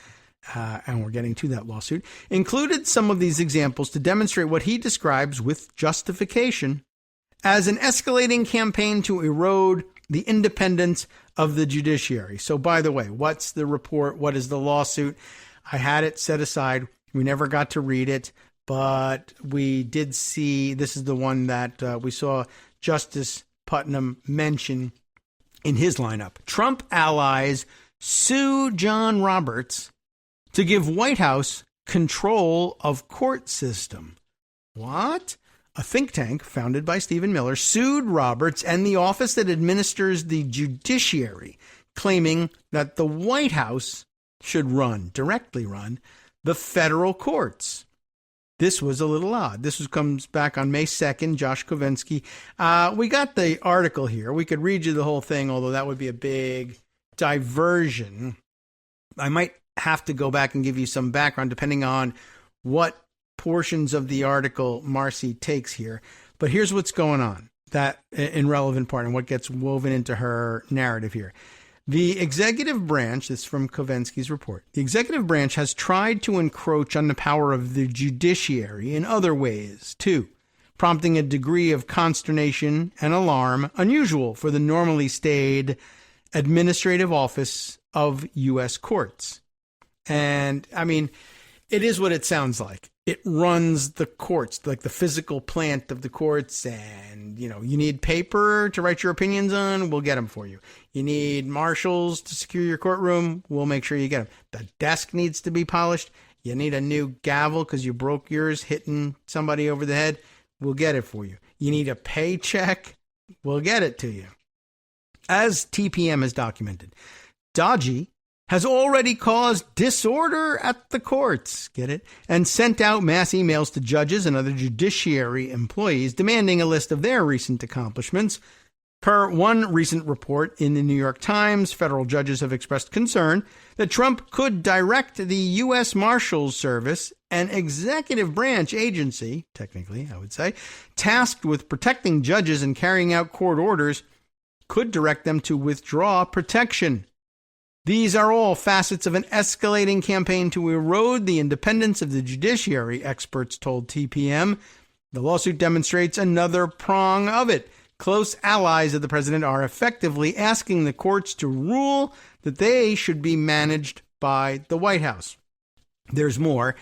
[SPEAKER 2] and we're getting to that lawsuit, included some of these examples to demonstrate what he describes with justification as an escalating campaign to erode the independence of the judiciary. So, by the way, what's the report? What is the lawsuit? I had it set aside. We never got to read it, but we did see, this is the one that we saw Justice Putnam mention in his lineup. Trump allies sue John Roberts to give White House control of court system. What? A think tank founded by Stephen Miller sued Roberts and the office that administers the judiciary, claiming that the White House should directly run, the federal courts. This was a little odd. This comes back on May 2nd, Josh Kovensky. We got the article here. We could read you the whole thing, although that would be a big diversion. I might have to go back and give you some background depending on what portions of the article Marcy takes here. But here's what's going on, that in relevant part and what gets woven into her narrative here. The executive branch, this is from Kovensky's report, the executive branch has tried to encroach on the power of the judiciary in other ways, too, prompting a degree of consternation and alarm unusual for the normally staid administrative office of U.S. courts. And, I mean, it is what it sounds like. It runs the courts, like the physical plant of the courts. And, you need paper to write your opinions on, we'll get them for you. You need marshals to secure your courtroom, we'll make sure you get them. The desk needs to be polished. You need a new gavel because you broke yours hitting somebody over the head, we'll get it for you. You need a paycheck, we'll get it to you. As TPM has documented, DOGE has already caused disorder at the courts, get it? And sent out mass emails to judges and other judiciary employees demanding a list of their recent accomplishments. Per one recent report in the New York Times, federal judges have expressed concern that Trump could direct the U.S. Marshals Service, an executive branch agency, technically, I would say, tasked with protecting judges and carrying out court orders, could direct them to withdraw protection. These are all facets of an escalating campaign to erode the independence of the judiciary, experts told TPM. The lawsuit demonstrates another prong of it. Close allies of the president are effectively asking the courts to rule that they should be managed by the White House. There's more.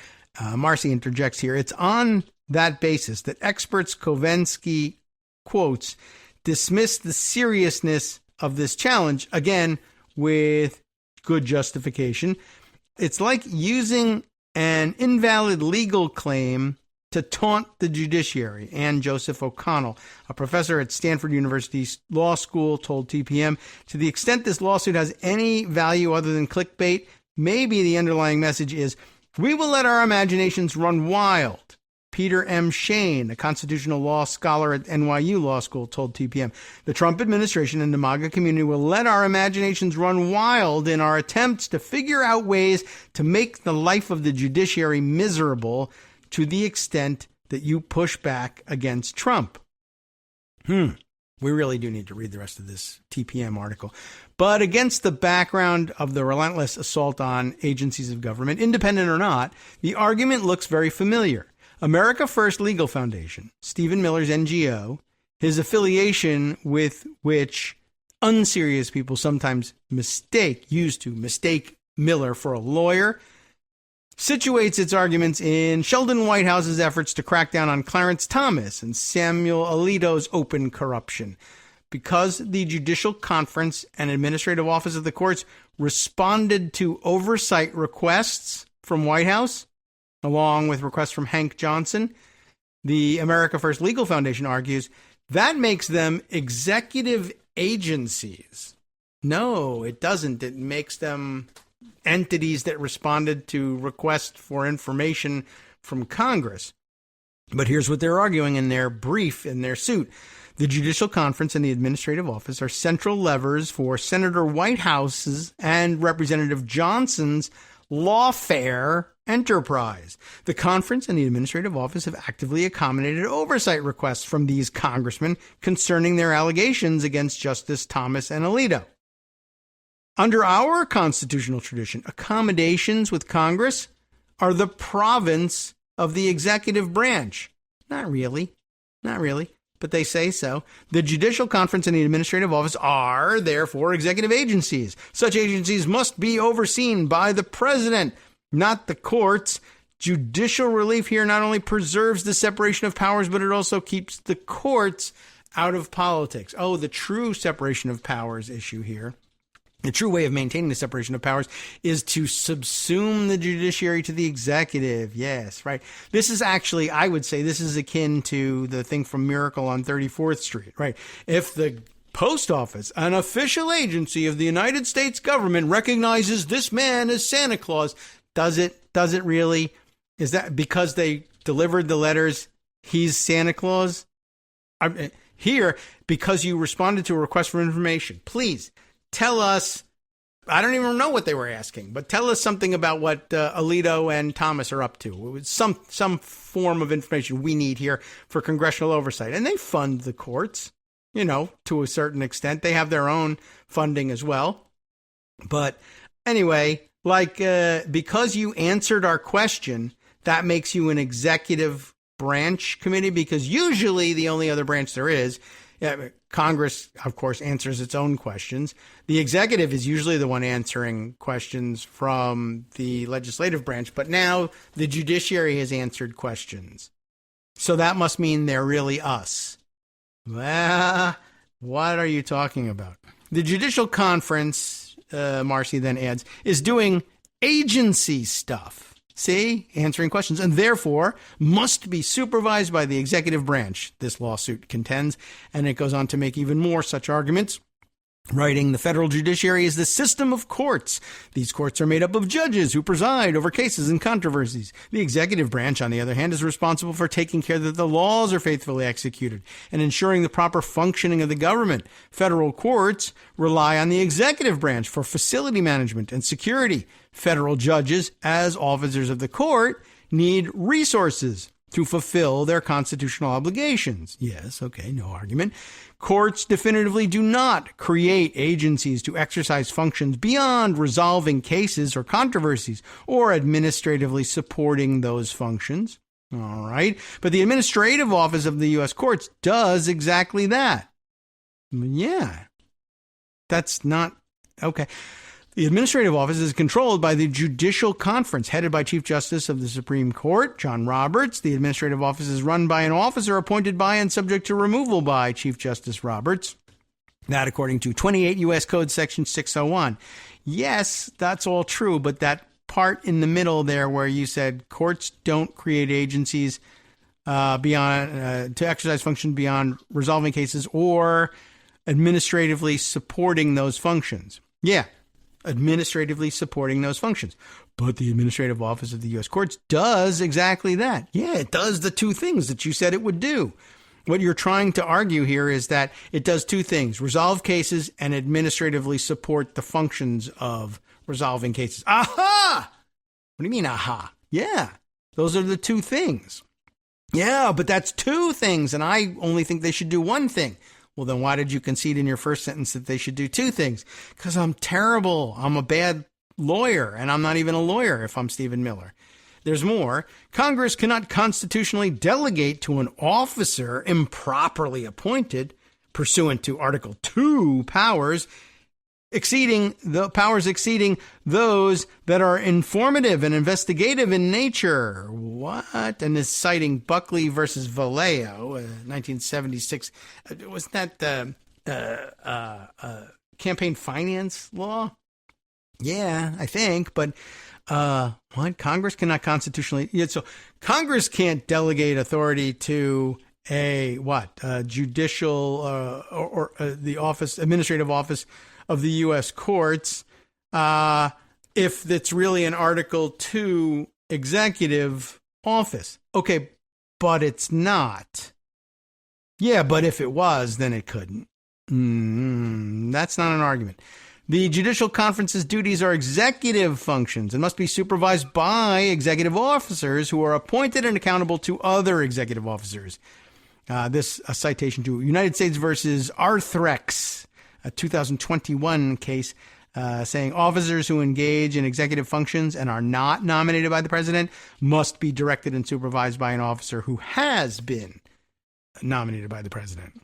[SPEAKER 2] Marcy interjects here. It's on that basis that experts Kovensky quotes dismiss the seriousness of this challenge, again, with good justification. It's like using an invalid legal claim to taunt the judiciary. Ann Joseph O'Connell, a professor at Stanford University's Law School, told TPM, to the extent this lawsuit has any value other than clickbait, maybe the underlying message is, we will let our imaginations run wild. Peter M. Shane, a constitutional law scholar at NYU Law School, told TPM, the Trump administration and the MAGA community will let our imaginations run wild in our attempts to figure out ways to make the life of the judiciary miserable to the extent that you push back against Trump. We really do need to read the rest of this TPM article. But against the background of the relentless assault on agencies of government, independent or not, the argument looks very familiar. America First Legal Foundation, Stephen Miller's NGO, his affiliation with which unserious people sometimes used to mistake Miller for a lawyer, situates its arguments in Sheldon Whitehouse's efforts to crack down on Clarence Thomas and Samuel Alito's open corruption. Because the Judicial Conference and Administrative Office of the Courts responded to oversight requests from White House, along with requests from Hank Johnson, the America First Legal Foundation argues that makes them executive agencies. No, it doesn't. It makes them entities that responded to requests for information from Congress. But here's what they're arguing in their brief, in their suit. The Judicial Conference and the Administrative Office are central levers for Senator Whitehouse's and Representative Johnson's lawfare enterprise. The conference and the administrative office have actively accommodated oversight requests from these congressmen concerning their allegations against Justice Thomas and Alito. Under our constitutional tradition, accommodations with Congress are the province of the executive branch. Not really, but they say so. The Judicial Conference and the Administrative Office are, therefore, executive agencies. Such agencies must be overseen by the president, not the courts. Judicial relief here not only preserves the separation of powers, but it also keeps the courts out of politics. Oh, the true separation of powers issue here. The true way of maintaining the separation of powers is to subsume the judiciary to the executive. Yes, right. This is actually, I would say, this is akin to the thing from Miracle on 34th Street, right? If the post office, an official agency of the United States government, recognizes this man as Santa Claus, does it really? Is that because they delivered the letters, he's Santa Claus? Here, because you responded to a request for information, please tell us, I don't even know what they were asking, but tell us something about what Alito and Thomas are up to. It was some form of information we need here for congressional oversight. And they fund the courts, to a certain extent. They have their own funding as well. But anyway, because you answered our question, that makes you an executive branch committee, because usually the only other branch there is, Congress, of course, answers its own questions. The executive is usually the one answering questions from the legislative branch, but now the judiciary has answered questions. So that must mean they're really us. Well, what are you talking about? The Judicial Conference, Marcy then adds, is doing agency stuff. See, answering questions, and therefore must be supervised by the executive branch, this lawsuit contends. And it goes on to make even more such arguments, writing, the federal judiciary is the system of courts. These courts are made up of judges who preside over cases and controversies. The executive branch, on the other hand, is responsible for taking care that the laws are faithfully executed and ensuring the proper functioning of the government. Federal courts rely on the executive branch for facility management and security. Federal judges, as officers of the court, need resources to fulfill their constitutional obligations. Yes, okay, no argument. Courts definitively do not create agencies to exercise functions beyond resolving cases or controversies or administratively supporting those functions. All right. But the administrative office of the U.S. courts does exactly that. Yeah. That's not okay. The administrative office is controlled by the Judicial Conference, headed by Chief Justice of the Supreme Court, John Roberts. The administrative office is run by an officer appointed by and subject to removal by Chief Justice Roberts. That according to 28 U.S. Code Section 601. Yes, that's all true, but that part in the middle there where you said courts don't create agencies beyond to exercise function beyond resolving cases or administratively supporting those functions. Yeah. Administratively supporting those functions. But the administrative office of the U.S. courts does exactly that. Yeah, it does the two things that you said it would do. What you're trying to argue here is that it does two things: resolve cases and administratively support the functions of resolving cases. Aha! What do you mean, aha? Yeah, those are the two things. Yeah, but that's two things, and I only think they should do one thing. Well, then why did you concede in your first sentence that they should do two things? Because I'm terrible. I'm a bad lawyer, and I'm not even a lawyer if I'm Stephen Miller. There's more. Congress cannot constitutionally delegate to an officer improperly appointed, pursuant to Article 2 powers, exceeding those that are informative and investigative in nature. What? And is citing Buckley versus Vallejo, 1976. Wasn't that the campaign finance law? Yeah, I think. But what? Congress cannot constitutionally. Yeah, so Congress can't delegate authority to a judicial or the administrative office of the U.S. courts, if it's really an Article 2 executive office. Okay, but it's not. Yeah, but if it was, then it couldn't. That's not an argument. The Judicial Conference's duties are executive functions and must be supervised by executive officers who are appointed and accountable to other executive officers. This a citation to United States versus Arthrex, a 2021 case, saying officers who engage in executive functions and are not nominated by the president must be directed and supervised by an officer who has been nominated by the president.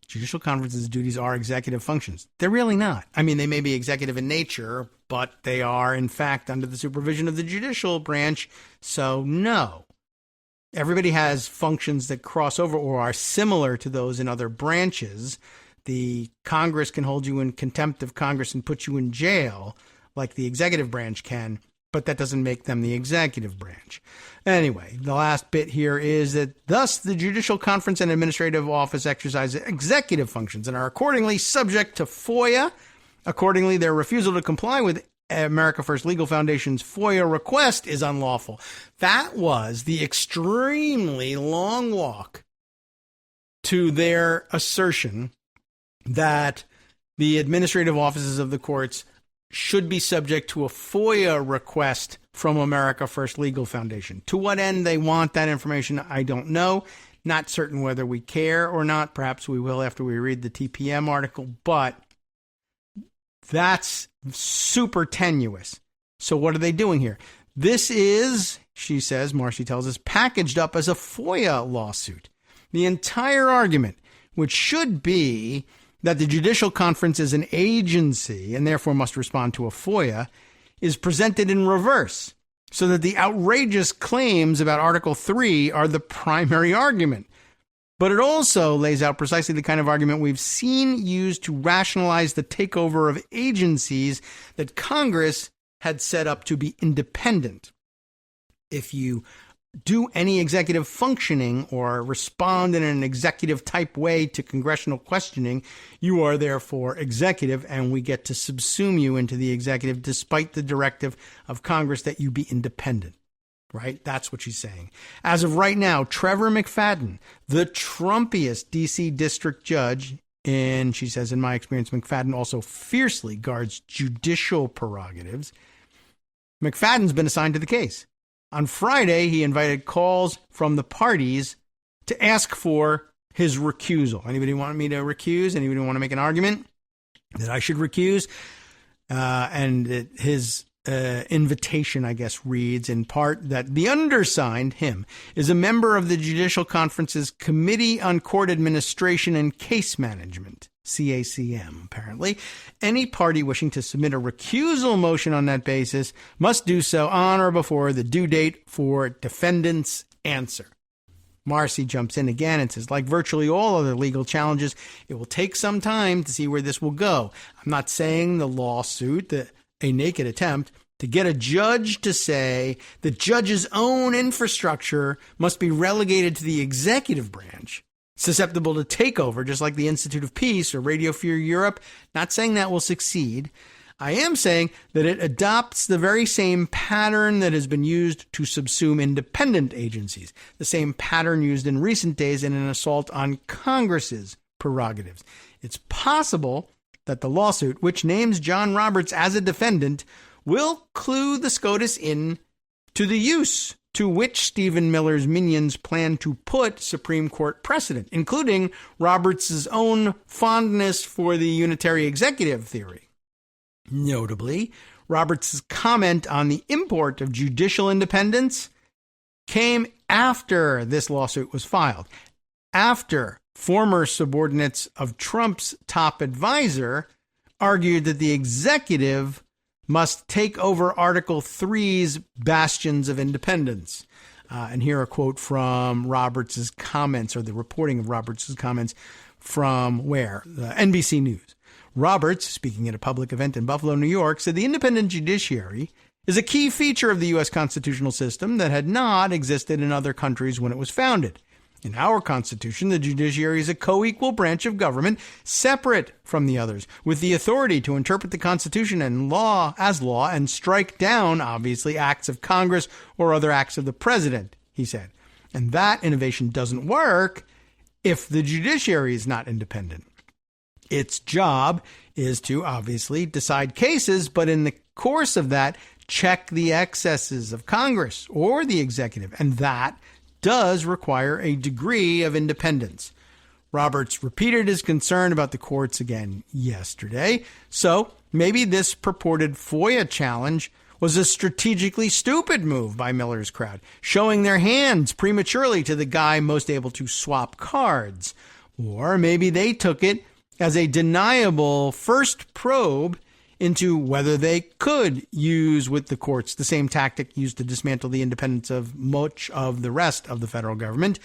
[SPEAKER 2] Judicial Conference's duties are executive functions. They're really not. I mean, they may be executive in nature, but they are, in fact, under the supervision of the judicial branch. So, no. Everybody has functions that cross over or are similar to those in other branches. The Congress can hold you in contempt of Congress and put you in jail, like the executive branch can, but that doesn't make them the executive branch. Anyway, the last bit here is that thus the Judicial Conference and Administrative Office exercise executive functions and are accordingly subject to FOIA. Accordingly, their refusal to comply with America First Legal Foundation's FOIA request is unlawful. That was the extremely long walk to their assertion that the administrative offices of the courts should be subject to a FOIA request from America First Legal Foundation. To what end they want that information, I don't know. Not certain whether we care or not. Perhaps we will after we read the TPM article, but that's super tenuous. So what are they doing here? This is, she says, Marcy tells us, packaged up as a FOIA lawsuit. The entire argument, which should be that the Judicial Conference is an agency and therefore must respond to a FOIA, is presented in reverse, so that the outrageous claims about Article 3 are the primary argument. But it also lays out precisely the kind of argument we've seen used to rationalize the takeover of agencies that Congress had set up to be independent. If you do any executive functioning or respond in an executive type way to congressional questioning, you are therefore executive, and we get to subsume you into the executive despite the directive of Congress that you be independent. Right? That's what she's saying. As of right now, Trevor McFadden, the Trumpiest D.C. district judge, and she says, in my experience, McFadden also fiercely guards judicial prerogatives. McFadden's been assigned to the case. On Friday, he invited calls from the parties to ask for his recusal. Anybody want me to recuse? Anybody want to make an argument that I should recuse? His invitation, I guess, reads in part that the undersigned, him, is a member of the Judicial Conference's Committee on Court Administration and Case Management, CACM, apparently. Any party wishing to submit a recusal motion on that basis must do so on or before the due date for defendant's answer. Marcy jumps in again and says, like virtually all other legal challenges, it will take some time to see where this will go. I'm not saying the lawsuit, a naked attempt to get a judge to say the judge's own infrastructure must be relegated to the executive branch, susceptible to takeover, just like the Institute of Peace or Radio Free Europe. Not saying that will succeed. I am saying that it adopts the very same pattern that has been used to subsume independent agencies, the same pattern used in recent days in an assault on Congress's prerogatives. It's possible that the lawsuit, which names John Roberts as a defendant, will clue the SCOTUS in to the use to which Stephen Miller's minions plan to put Supreme Court precedent, including Roberts' own fondness for the unitary executive theory. Notably, Roberts' comment on the import of judicial independence came after this lawsuit was filed, after former subordinates of Trump's top advisor argued that the executive must take over Article 3's bastions of independence. And here a quote from Roberts' comments, or the reporting of Roberts' comments from where? NBC News. Roberts, speaking at a public event in Buffalo, New York, said the independent judiciary is a key feature of the U.S. constitutional system that had not existed in other countries when it was founded. In our Constitution, the judiciary is a co-equal branch of government, separate from the others, with the authority to interpret the Constitution and law and strike down, obviously, acts of Congress or other acts of the president, he said. And that innovation doesn't work if the judiciary is not independent. Its job is to, obviously, decide cases, but in the course of that, check the excesses of Congress or the executive, and that does require a degree of independence. Roberts repeated his concern about the courts again yesterday, so maybe this purported FOIA challenge was a strategically stupid move by Miller's crowd, showing their hands prematurely to the guy most able to swap cards. Or maybe they took it as a deniable first probe into whether they could use with the courts the same tactic used to dismantle the independence of much of the rest of the federal government.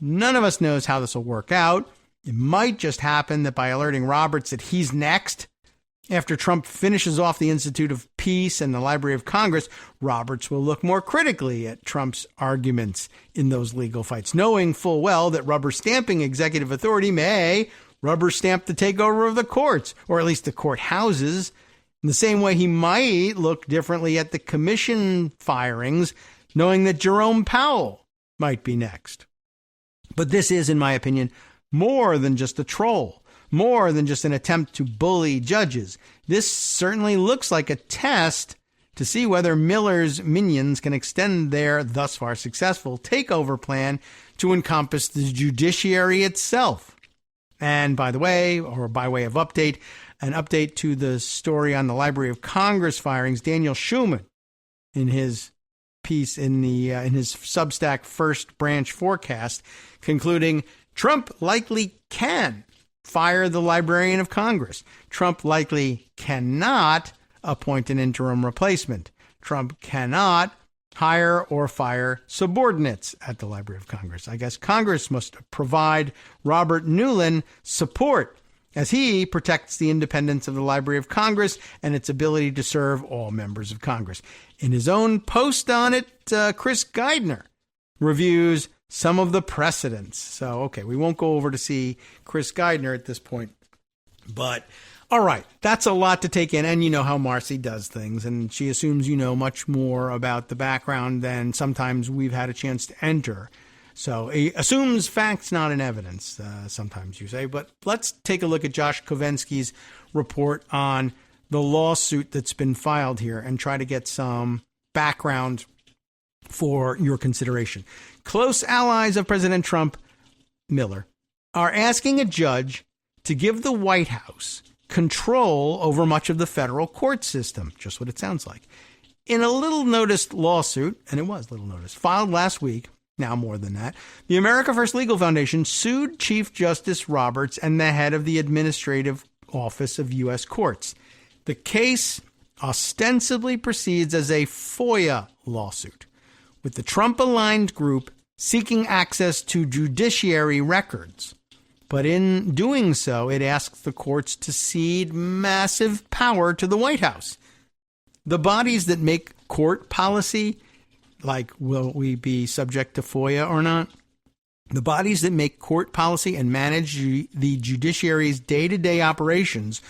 [SPEAKER 2] None of us knows how this will work out. It might just happen that by alerting Roberts that he's next, after Trump finishes off the Institute of Peace and the Library of Congress, Roberts will look more critically at Trump's arguments in those legal fights, knowing full well that rubber stamping executive authority may rubber stamp the takeover of the courts, or at least the courthouses, in the same way he might look differently at the commission firings, knowing that Jerome Powell might be next. But this is, in my opinion, more than just a troll, more than just an attempt to bully judges. This certainly looks like a test to see whether Miller's minions can extend their thus far successful takeover plan to encompass the judiciary itself. And by the way, or by way of update, an update to the story on the Library of Congress firings, Daniel Schumann, in his piece in his Substack First Branch Forecast, concluding Trump likely can fire the Librarian of Congress. Trump likely cannot appoint an interim replacement. Trump cannot hire or fire subordinates at the Library of Congress. I guess Congress must provide Robert Newland support as he protects the independence of the Library of Congress and its ability to serve all members of Congress. In his own post on it, Chris Geidner reviews some of the precedents. So, okay, we won't go over to see Chris Geidner at this point. But, all right, that's a lot to take in. And you know how Marcy does things. And she assumes you know much more about the background than sometimes we've had a chance to enter. So he assumes facts, not in evidence, sometimes you say. But let's take a look at Josh Kovensky's report on the lawsuit that's been filed here and try to get some background for your consideration. Close allies of President Trump, Miller, are asking a judge to give the White House control over much of the federal court system, just what it sounds like. In a little noticed lawsuit, and it was little noticed, filed last week, now more than that, the America First Legal Foundation sued Chief Justice Roberts and the head of the Administrative Office of U.S. Courts. The case ostensibly proceeds as a FOIA lawsuit, with the Trump-aligned group seeking access to judiciary records. But in doing so, it asks the courts to cede massive power to the White House. The bodies that make court policy, like will we be subject to FOIA or not, the bodies that make court policy and manage the judiciary's day-to-day operations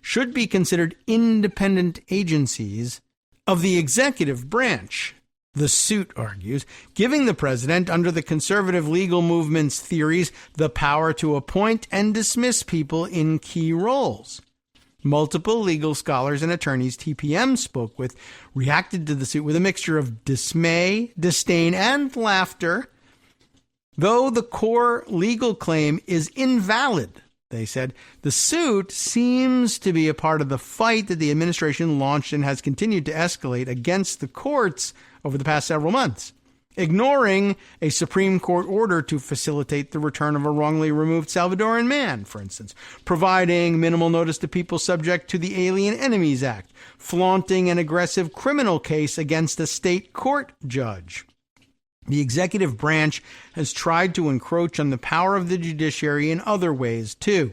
[SPEAKER 2] should be considered independent agencies of the executive branch, the suit argues, giving the president, under the conservative legal movement's theories, the power to appoint and dismiss people in key roles. Multiple legal scholars and attorneys TPM spoke with reacted to the suit with a mixture of dismay, disdain, and laughter. Though the core legal claim is invalid, they said, the suit seems to be a part of the fight that the administration launched and has continued to escalate against the courts over the past several months, ignoring a Supreme Court order to facilitate the return of a wrongly removed Salvadoran man, for instance, providing minimal notice to people subject to the Alien Enemies Act, flaunting an aggressive criminal case against a state court judge. The executive branch has tried to encroach on the power of the judiciary in other ways, too,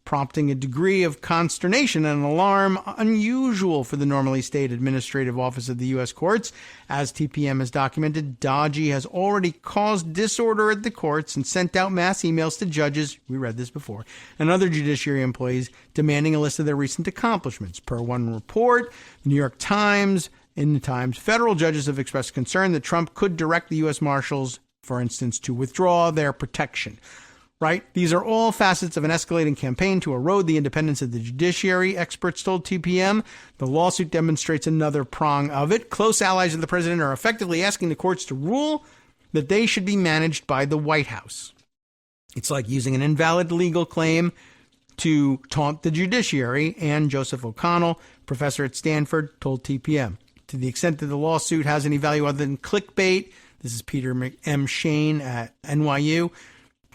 [SPEAKER 2] prompting a degree of consternation and alarm unusual for the normally state administrative office of the U.S. courts. As TPM has documented, DOGE has already caused disorder at the courts and sent out mass emails to judges, we read this before, and other judiciary employees demanding a list of their recent accomplishments. Per one report, the New York Times, in the Times, federal judges have expressed concern that Trump could direct the U.S. Marshals, for instance, to withdraw their protection. Right? These are all facets of an escalating campaign to erode the independence of the judiciary, experts told TPM. The lawsuit demonstrates another prong of it. Close allies of the president are effectively asking the courts to rule that they should be managed by the White House. It's like using an invalid legal claim to taunt the judiciary, and Joseph O'Connell, professor at Stanford, told TPM. To the extent that the lawsuit has any value other than clickbait, this is Peter M. Shane at NYU,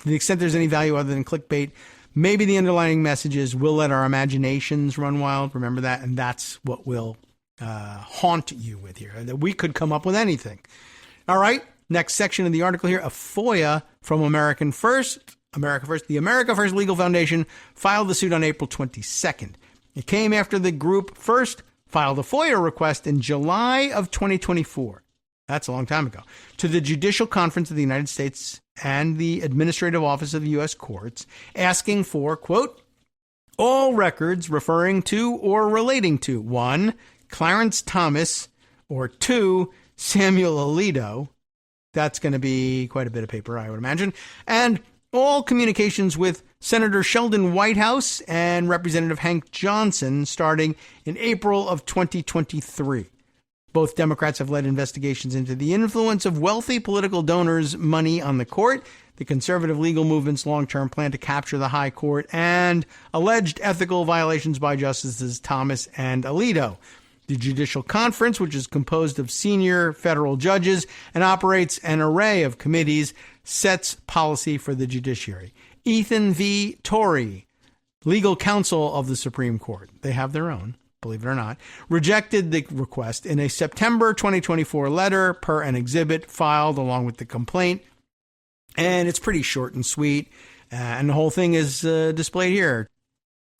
[SPEAKER 2] to the extent there's any value other than clickbait, maybe the underlying message is we'll let our imaginations run wild. Remember that? And that's what will haunt you with here, that we could come up with anything. All right. Next section of the article here, a FOIA from America First. The America First Legal Foundation filed the suit on April 22nd. It came after the group first filed a FOIA request in July of 2024. That's a long time ago. To the Judicial Conference of the United States and the Administrative Office of U.S. Courts, asking for, quote, all records referring to or relating to 1. Clarence Thomas, or 2. Samuel Alito. That's going to be quite a bit of paper, I would imagine. And all communications with Senator Sheldon Whitehouse and Representative Hank Johnson starting in April of 2023. Both Democrats have led investigations into the influence of wealthy political donors' money on the court, the conservative legal movement's long-term plan to capture the high court, and alleged ethical violations by Justices Thomas and Alito. The Judicial Conference, which is composed of senior federal judges and operates an array of committees, sets policy for the judiciary. Ethan V. Torrey, legal counsel of the Supreme Court, they have their own, believe it or not, rejected the request in a September 2024 letter per an exhibit filed along with the complaint. And it's pretty short and sweet, and the whole thing is displayed here.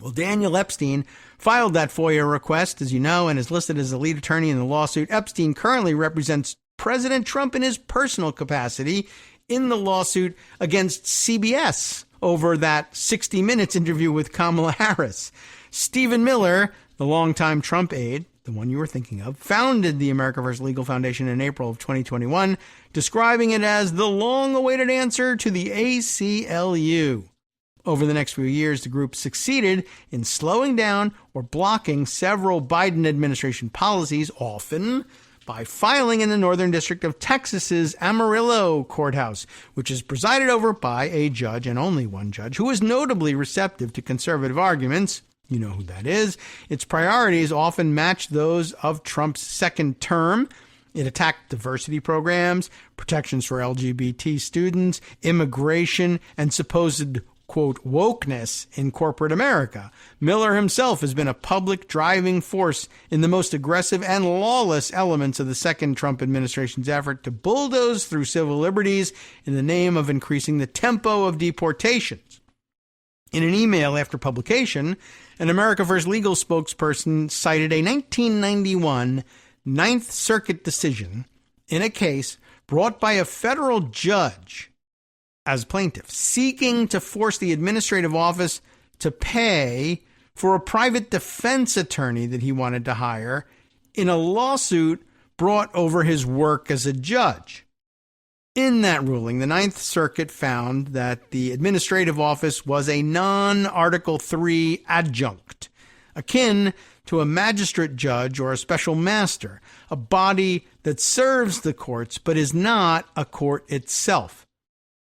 [SPEAKER 2] Well, Daniel Epstein filed that FOIA request, as you know, and is listed as the lead attorney in the lawsuit. Epstein currently represents President Trump in his personal capacity in the lawsuit against CBS over that 60 Minutes interview with Kamala Harris. Stephen Miller, the longtime Trump aide, the one you were thinking of, founded the America First Legal Foundation in April of 2021, describing it as the long-awaited answer to the ACLU. Over the next few years, the group succeeded in slowing down or blocking several Biden administration policies, often by filing in the Northern District of Texas's Amarillo courthouse, which is presided over by a judge, and only one judge, who is notably receptive to conservative arguments. You know who that is. Its priorities often match those of Trump's second term. It attacked diversity programs, protections for LGBT students, immigration, and supposed quote, wokeness in corporate America. Miller himself has been a public driving force in the most aggressive and lawless elements of the second Trump administration's effort to bulldoze through civil liberties in the name of increasing the tempo of deportations. In an email after publication, an America First legal spokesperson cited a 1991 Ninth Circuit decision in a case brought by a federal judge as plaintiff, seeking to force the administrative office to pay for a private defense attorney that he wanted to hire in a lawsuit brought over his work as a judge. In that ruling, the Ninth Circuit found that the administrative office was a non-Article III adjunct, akin to a magistrate judge or a special master, a body that serves the courts but is not a court itself.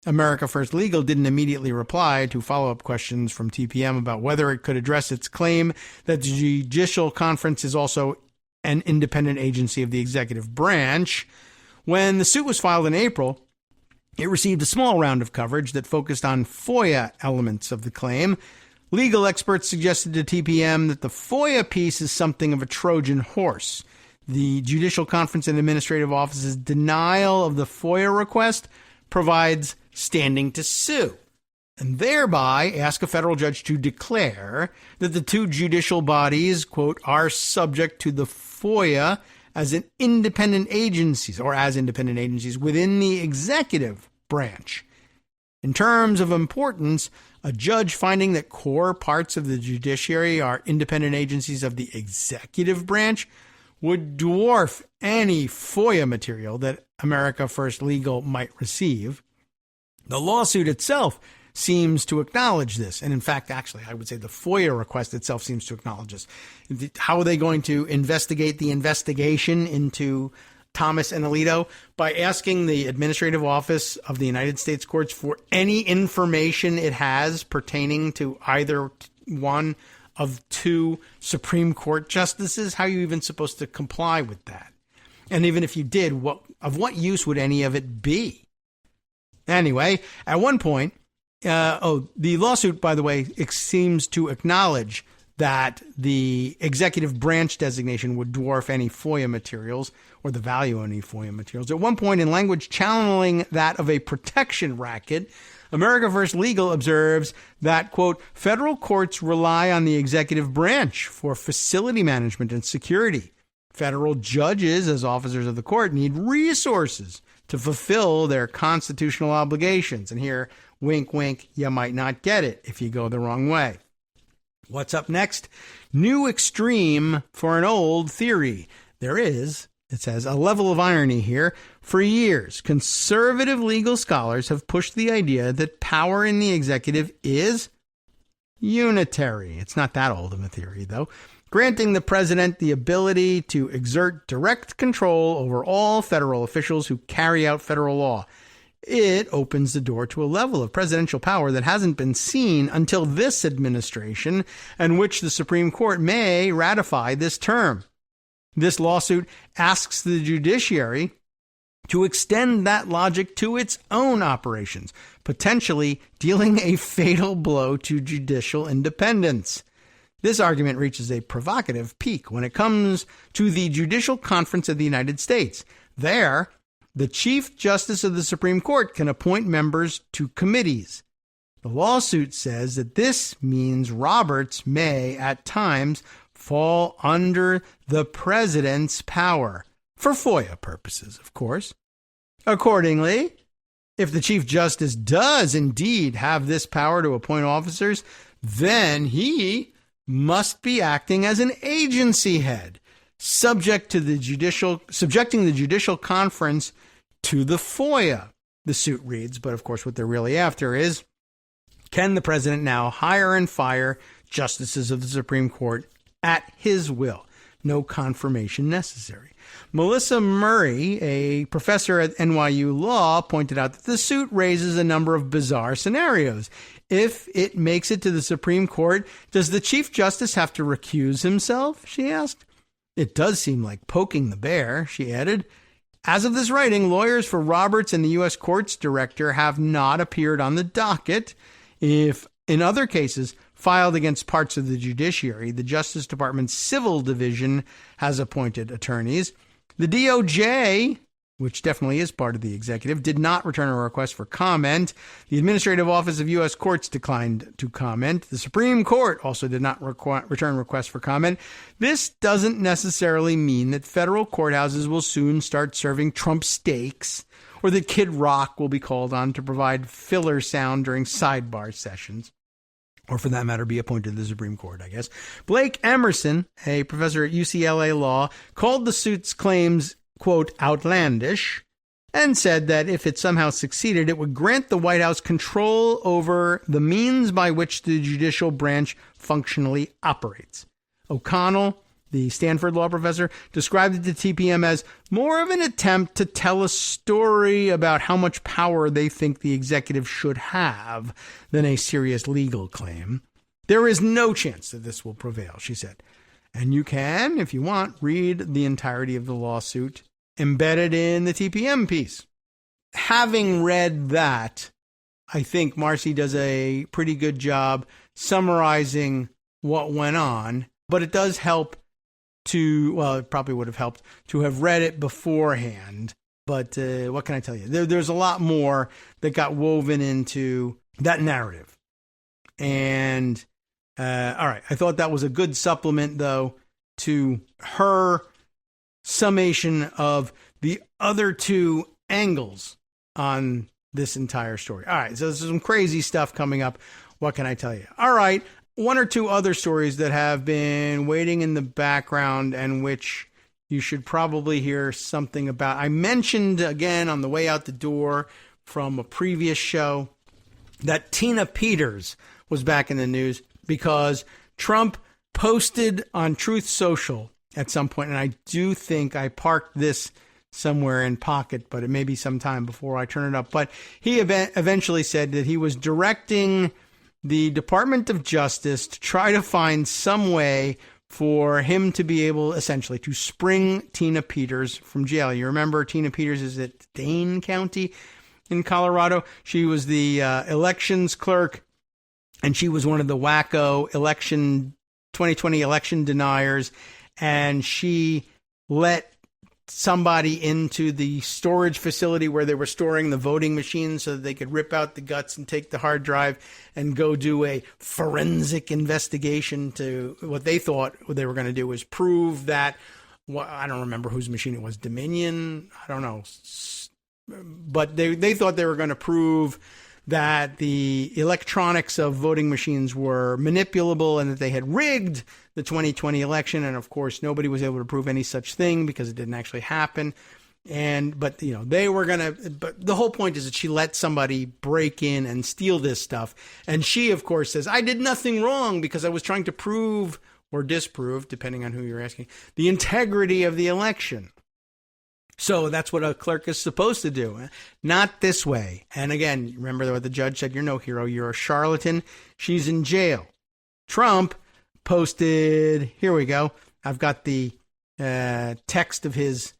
[SPEAKER 2] America First Legal didn't immediately reply to follow-up questions from TPM about whether it could address its claim that the Judicial Conference is also an independent agency of the executive branch. When the suit was filed in April, it received a small round of coverage that focused on FOIA elements of the claim. Legal experts suggested to TPM that the FOIA piece is something of a Trojan horse. The Judicial Conference and Administrative Office's denial of the FOIA request provides standing to sue, and thereby ask a federal judge to declare that the two judicial bodies, quote, are subject to the FOIA as independent agencies within the executive branch. In terms of importance, a judge finding that core parts of the judiciary are independent agencies of the executive branch would dwarf any FOIA material that America First Legal might receive. The lawsuit itself seems to acknowledge this. And in fact, actually, I would say the FOIA request itself seems to acknowledge this. How are they going to investigate the investigation into Thomas and Alito? By asking the Administrative Office of the United States Courts for any information it has pertaining to either one of two Supreme Court justices. How are you even supposed to comply with that? And even if you did, of what use would any of it be? Anyway, at one point, the lawsuit, by the way, seems to acknowledge that the executive branch designation would dwarf any FOIA materials or the value of any FOIA materials. At one point, in language channeling that of a protection racket, America First Legal observes that, quote, federal courts rely on the executive branch for facility management and security. Federal judges, as officers of the court, need resources to fulfill their constitutional obligations. And here, wink, wink, you might not get it if you go the wrong way. What's up next? New extreme for an old theory. There is, it says, a level of irony here. For years, conservative legal scholars have pushed the idea that power in the executive is unitary. It's not that old of a theory, though. granting the president the ability to exert direct control over all federal officials who carry out federal law. It opens the door to a level of presidential power that hasn't been seen until this administration, and which the Supreme Court may ratify this term. This lawsuit asks the judiciary to extend that logic to its own operations, potentially dealing a fatal blow to judicial independence. This argument reaches a provocative peak when it comes to the Judicial Conference of the United States. There, the Chief Justice of the Supreme Court can appoint members to committees. The lawsuit says that this means Roberts may, at times, fall under the president's power, for FOIA purposes, of course. Accordingly, if the Chief Justice does indeed have this power to appoint officers, then he must be acting as an agency head, subjecting the Judicial Conference to the FOIA, the suit reads. But of course, what they're really after is, can the president now hire and fire justices of the Supreme Court at his will? No confirmation necessary. Melissa Murray, a professor at NYU Law, pointed out that the suit raises a number of bizarre scenarios. If it makes it to the Supreme Court, does the Chief Justice have to recuse himself? She asked. It does seem like poking the bear, she added. As of this writing, lawyers for Roberts and the U.S. Courts Director have not appeared on the docket. If, in other cases, filed against parts of the judiciary, the Justice Department's Civil Division has appointed attorneys. The DOJ, which definitely is part of the executive, did not return a request for comment. The Administrative Office of U.S. Courts declined to comment. The Supreme Court also did not return requests for comment. This doesn't necessarily mean that federal courthouses will soon start serving Trump steaks, or that Kid Rock will be called on to provide filler sound during sidebar sessions, or for that matter, be appointed to the Supreme Court, I guess. Blake Emerson, a professor at UCLA Law, called the suit's claims, quote, outlandish, and said that if it somehow succeeded, it would grant the White House control over the means by which the judicial branch functionally operates. O'Connell, the Stanford law professor, described it to TPM as more of an attempt to tell a story about how much power they think the executive should have than a serious legal claim. There is no chance that this will prevail, she said. And you can, if you want, read the entirety of the lawsuit embedded in the TPM piece. Having read that, I think Marcy does a pretty good job summarizing what went on, but it does help it probably would have helped to have read it beforehand. But what can I tell you? There's a lot more that got woven into that narrative. And all right, I thought that was a good supplement, though, to her summation of the other two angles on this entire story. All right, so there's some crazy stuff coming up. What can I tell you? All right, one or two other stories that have been waiting in the background and which you should probably hear something about. I mentioned again on the way out the door from a previous show that Tina Peters was back in the news because Trump posted on Truth Social at some point, and I do think I parked this somewhere in Pocket, but it may be some time before I turn it up. But he eventually said that he was directing the Department of Justice to try to find some way for him to be able, essentially, to spring Tina Peters from jail. You remember Tina Peters is at Dane County in Colorado. She was the elections clerk, and she was one of the wacko 2020 election deniers, and she let somebody into the storage facility where they were storing the voting machines so that they could rip out the guts and take the hard drive and go do a forensic investigation to what they thought they were going to do was prove that, I don't remember whose machine it was, Dominion, I don't know, but they thought they were going to prove that the electronics of voting machines were manipulable and that they had rigged the 2020 election. And of course, nobody was able to prove any such thing because it didn't actually happen. But they were going to, but the whole point is that she let somebody break in and steal this stuff. And she, of course, says, I did nothing wrong because I was trying to prove or disprove, depending on who you're asking, the integrity of the election. So that's what a clerk is supposed to do. Not this way. And again, remember what the judge said, you're no hero, you're a charlatan. She's in jail. Trump posted, here we go. I've got the text of his,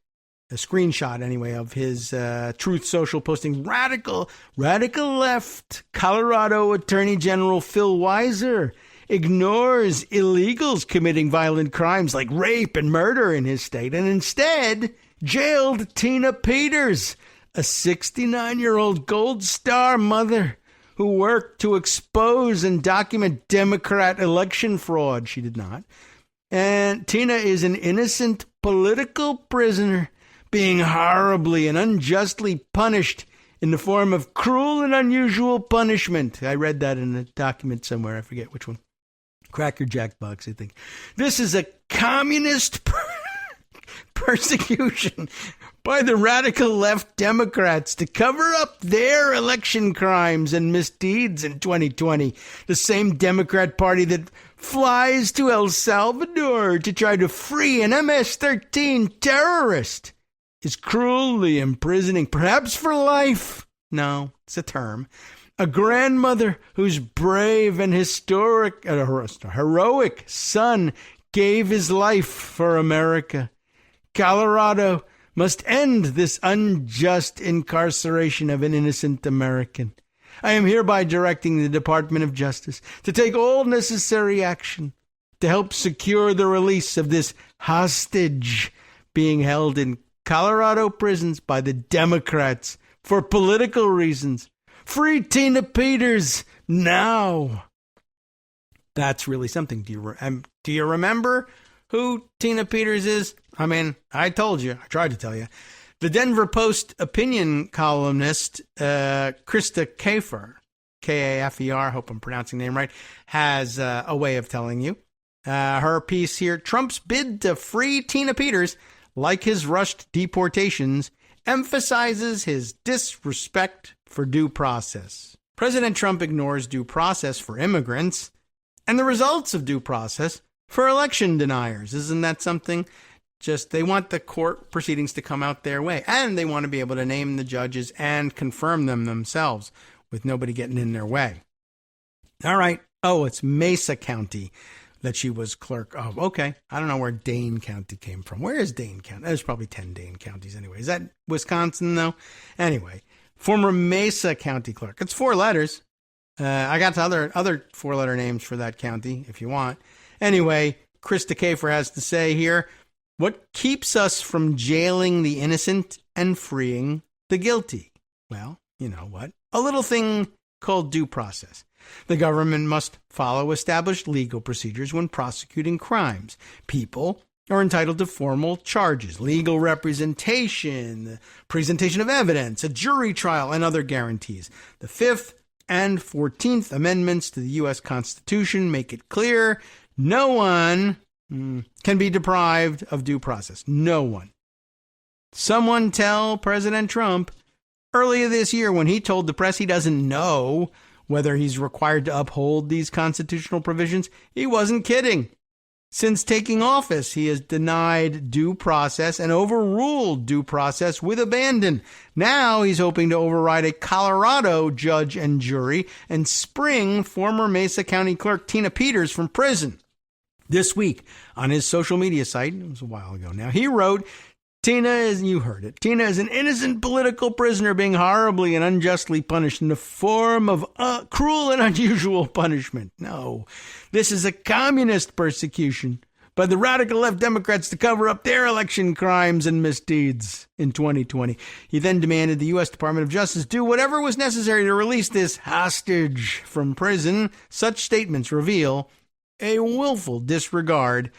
[SPEAKER 2] a screenshot anyway, of his Truth Social posting, radical left Colorado Attorney General Phil Weiser ignores illegals committing violent crimes like rape and murder in his state and instead jailed Tina Peters, a 69-year-old Gold Star mother who worked to expose and document Democrat election fraud. She did not. And Tina is an innocent political prisoner being horribly and unjustly punished in the form of cruel and unusual punishment. I read that in a document somewhere. I forget which one. Cracker Jack box, I think. This is a communist persecution by the radical left Democrats to cover up their election crimes and misdeeds in 2020. The same Democrat Party that flies to El Salvador to try to free an MS-13 terrorist is cruelly imprisoning, perhaps for life. No, it's a term. A grandmother whose brave and heroic son gave his life for America. Colorado must end this unjust incarceration of an innocent American. I am hereby directing the Department of Justice to take all necessary action to help secure the release of this hostage being held in Colorado prisons by the Democrats for political reasons. Free Tina Peters now. That's really something. Do you remember who Tina Peters is? I mean, I told you. I tried to tell you. The Denver Post opinion columnist, Krista Kafer, K-A-F-E-R, hope I'm pronouncing the name right, has a way of telling you. Her piece here, Trump's bid to free Tina Peters, like his rushed deportations, emphasizes his disrespect for due process. President Trump ignores due process for immigrants and the results of due process for election deniers. Isn't that something? Just they want the court proceedings to come out their way, and they want to be able to name the judges and confirm them themselves with nobody getting in their way. All right. Oh, it's Mesa County that she was clerk of. Okay. I don't know where Dane County came from. Where is Dane County? There's probably 10 Dane counties anyway. Is that Wisconsin, though? Anyway, former Mesa County clerk. It's 4 letters. I got the other 4-letter names for that county if you want. Anyway, Krista Kafer has to say here, what keeps us from jailing the innocent and freeing the guilty? Well, you know what? A little thing called due process. The government must follow established legal procedures when prosecuting crimes. People are entitled to formal charges, legal representation, the presentation of evidence, a jury trial, and other guarantees. The 5th and 14th Amendments to the U.S. Constitution make it clear no one can be deprived of due process. No one. Someone tell President Trump earlier this year when he told the press he doesn't know whether he's required to uphold these constitutional provisions, he wasn't kidding. Since taking office, he has denied due process and overruled due process with abandon. Now he's hoping to override a Colorado judge and jury and spring former Mesa County Clerk Tina Peters from prison. This week, on his social media site, it was a while ago now, he wrote, Tina is, you heard it, Tina is an innocent political prisoner being horribly and unjustly punished in the form of cruel and unusual punishment. No, this is a communist persecution by the radical left Democrats to cover up their election crimes and misdeeds in 2020. He then demanded the U.S. Department of Justice do whatever was necessary to release this hostage from prison. Such statements reveal a willful disregard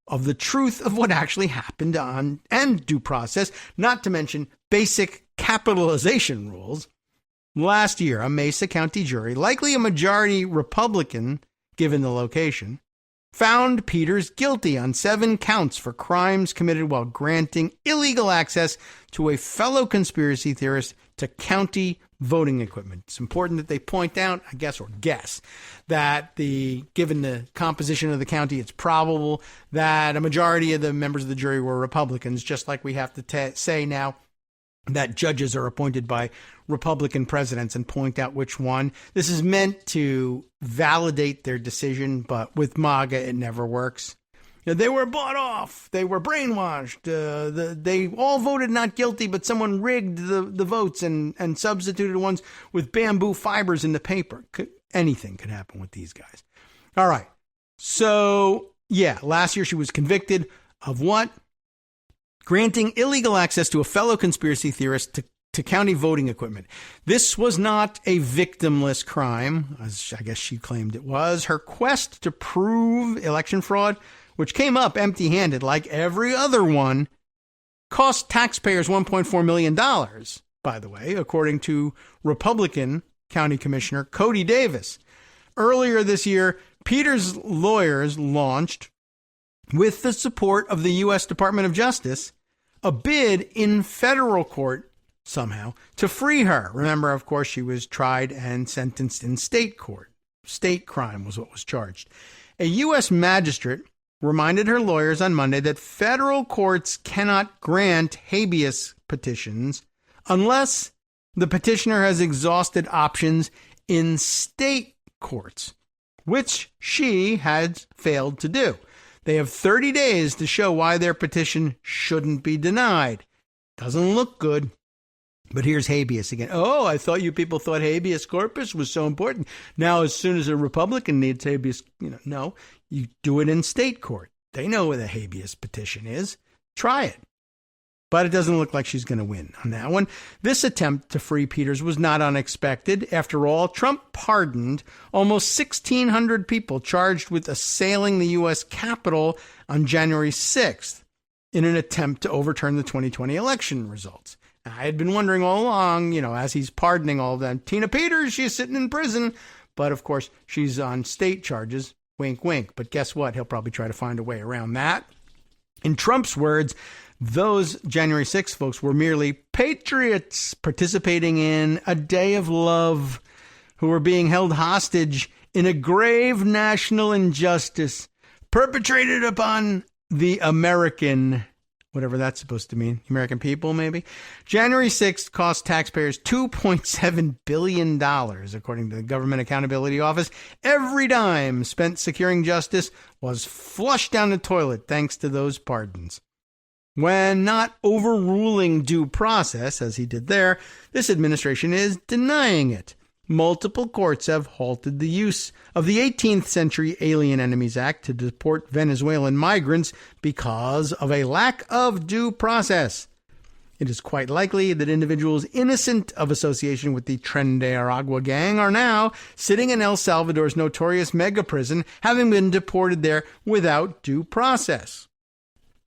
[SPEAKER 2] of the truth of what actually happened on and due process, not to mention basic capitalization rules. Last year, a Mesa County jury, likely a majority Republican given the location, found Peters guilty on 7 counts for crimes committed while granting illegal access to a fellow conspiracy theorist to county voting equipment. It's important that they point out, I guess, or guess, that given the composition of the county, it's probable that a majority of the members of the jury were Republicans, just like we have to say now that judges are appointed by Republican presidents, and point out which one. This is meant to validate their decision, but with MAGA, it never works. They were bought off. They were brainwashed. They all voted not guilty, but someone rigged the votes and substituted ones with bamboo fibers in the paper. Anything could happen with these guys. All right. So, yeah, last year she was convicted of what? Granting illegal access to a fellow conspiracy theorist to county voting equipment. This was not a victimless crime, as I guess she claimed it was. Her quest to prove election fraud, which came up empty-handed like every other one, cost taxpayers $1.4 million, by the way, according to Republican County Commissioner Cody Davis. Earlier this year, Peters' lawyers launched, with the support of the U.S. Department of Justice, a bid in federal court somehow to free her. Remember, of course, she was tried and sentenced in state court. State crime was what was charged. A U.S. magistrate reminded her lawyers on Monday that federal courts cannot grant habeas petitions unless the petitioner has exhausted options in state courts, which she had failed to do. They have 30 days to show why their petition shouldn't be denied. Doesn't look good. But here's habeas again. Oh, I thought you people thought habeas corpus was so important. Now, as soon as a Republican needs habeas, no, you do it in state court. They know what a habeas petition is. Try it. But it doesn't look like she's going to win on that one. This attempt to free Peters was not unexpected. After all, Trump pardoned almost 1,600 people charged with assailing the U.S. Capitol on January 6th in an attempt to overturn the 2020 election results. I had been wondering all along, as he's pardoning all of them, Tina Peters, she's sitting in prison. But, of course, she's on state charges. Wink, wink. But guess what? He'll probably try to find a way around that. In Trump's words, those January 6th folks were merely patriots participating in a day of love who were being held hostage in a grave national injustice perpetrated upon the American, whatever that's supposed to mean, American people maybe. January 6th cost taxpayers $2.7 billion, according to the Government Accountability Office. Every dime spent securing justice was flushed down the toilet thanks to those pardons. When not overruling due process, as he did there, this administration is denying it. Multiple courts have halted the use of the 18th century Alien Enemies Act to deport Venezuelan migrants because of a lack of due process. It is quite likely that individuals innocent of association with the Tren de Aragua gang are now sitting in El Salvador's notorious mega prison, having been deported there without due process.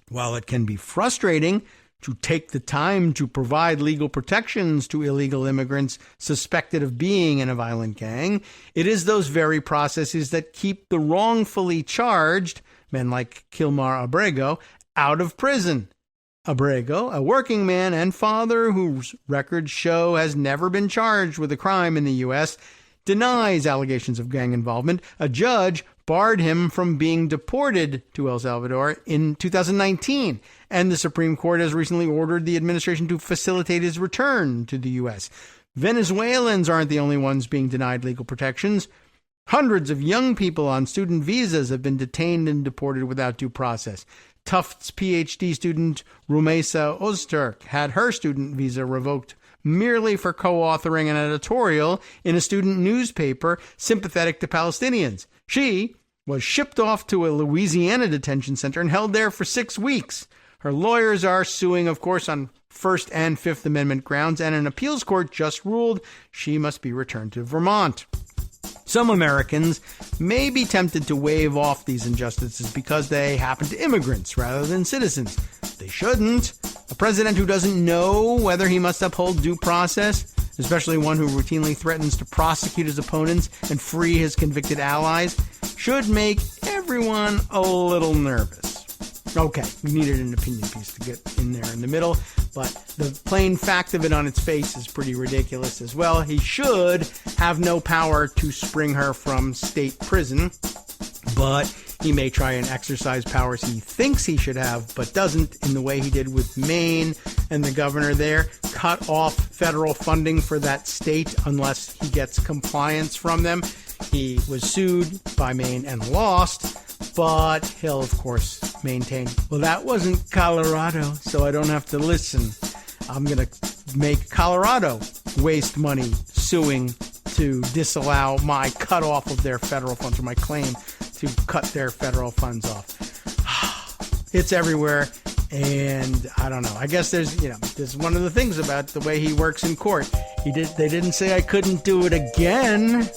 [SPEAKER 2] While it can be frustrating to take the time to provide legal protections to illegal immigrants suspected of being in a violent gang, it is those very processes that keep the wrongfully charged, men like Kilmar Abrego, out of prison. Abrego, a working man and father whose records show has never been charged with a crime in the U.S., denies allegations of gang involvement. A judge barred him from being deported to El Salvador in 2019, and the Supreme Court has recently ordered the administration to facilitate his return to the U.S. Venezuelans aren't the only ones being denied legal protections. Hundreds of young people on student visas have been detained and deported without due process. Tufts PhD student Rumeysa Ozturk had her student visa revoked merely for co-authoring an editorial in a student newspaper sympathetic to Palestinians. She was shipped off to a Louisiana detention center and held there for 6 weeks. Her lawyers are suing, of course, on First and Fifth Amendment grounds, and an appeals court just ruled she must be returned to Vermont. Some Americans may be tempted to wave off these injustices because they happen to immigrants rather than citizens. They shouldn't. A president who doesn't know whether he must uphold due process, especially one who routinely threatens to prosecute his opponents and free his convicted allies, should make everyone a little nervous. Okay, we needed an opinion piece to get in there in the middle. But the plain fact of it on its face is pretty ridiculous as well. He should have no power to spring her from state prison, but he may try and exercise powers he thinks he should have, but doesn't, in the way he did with Maine and the governor there, cut off federal funding for that state unless he gets compliance from them. He was sued by Maine and lost, but he'll, of course, maintain, well, that wasn't Colorado, so I don't have to listen. I'm going to make Colorado waste money suing to disallow my cutoff of their federal funds, or my claim to cut their federal funds off. It's everywhere, and I don't know. I guess there's one of the things about the way he works in court. They didn't say I couldn't do it again.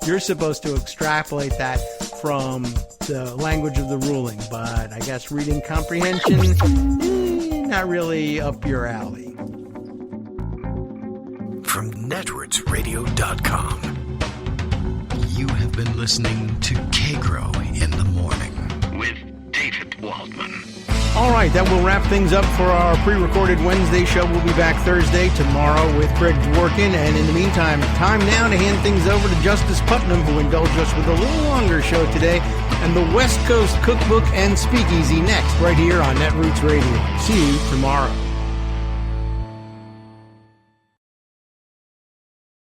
[SPEAKER 2] You're supposed to extrapolate that from the language of the ruling, but I guess reading comprehension, not really up your alley.
[SPEAKER 1] From netrootsradio.com, you have been listening to Kagro in the Morning with David Waldman.
[SPEAKER 2] All right, that will wrap things up for our pre-recorded Wednesday show. We'll be back Thursday, tomorrow, with Craig Dworkin. And in the meantime, time now to hand things over to Justice Putnam, who indulged us with a little longer show today, and the West Coast Cookbook and Speakeasy next, right here on Netroots Radio. See you tomorrow.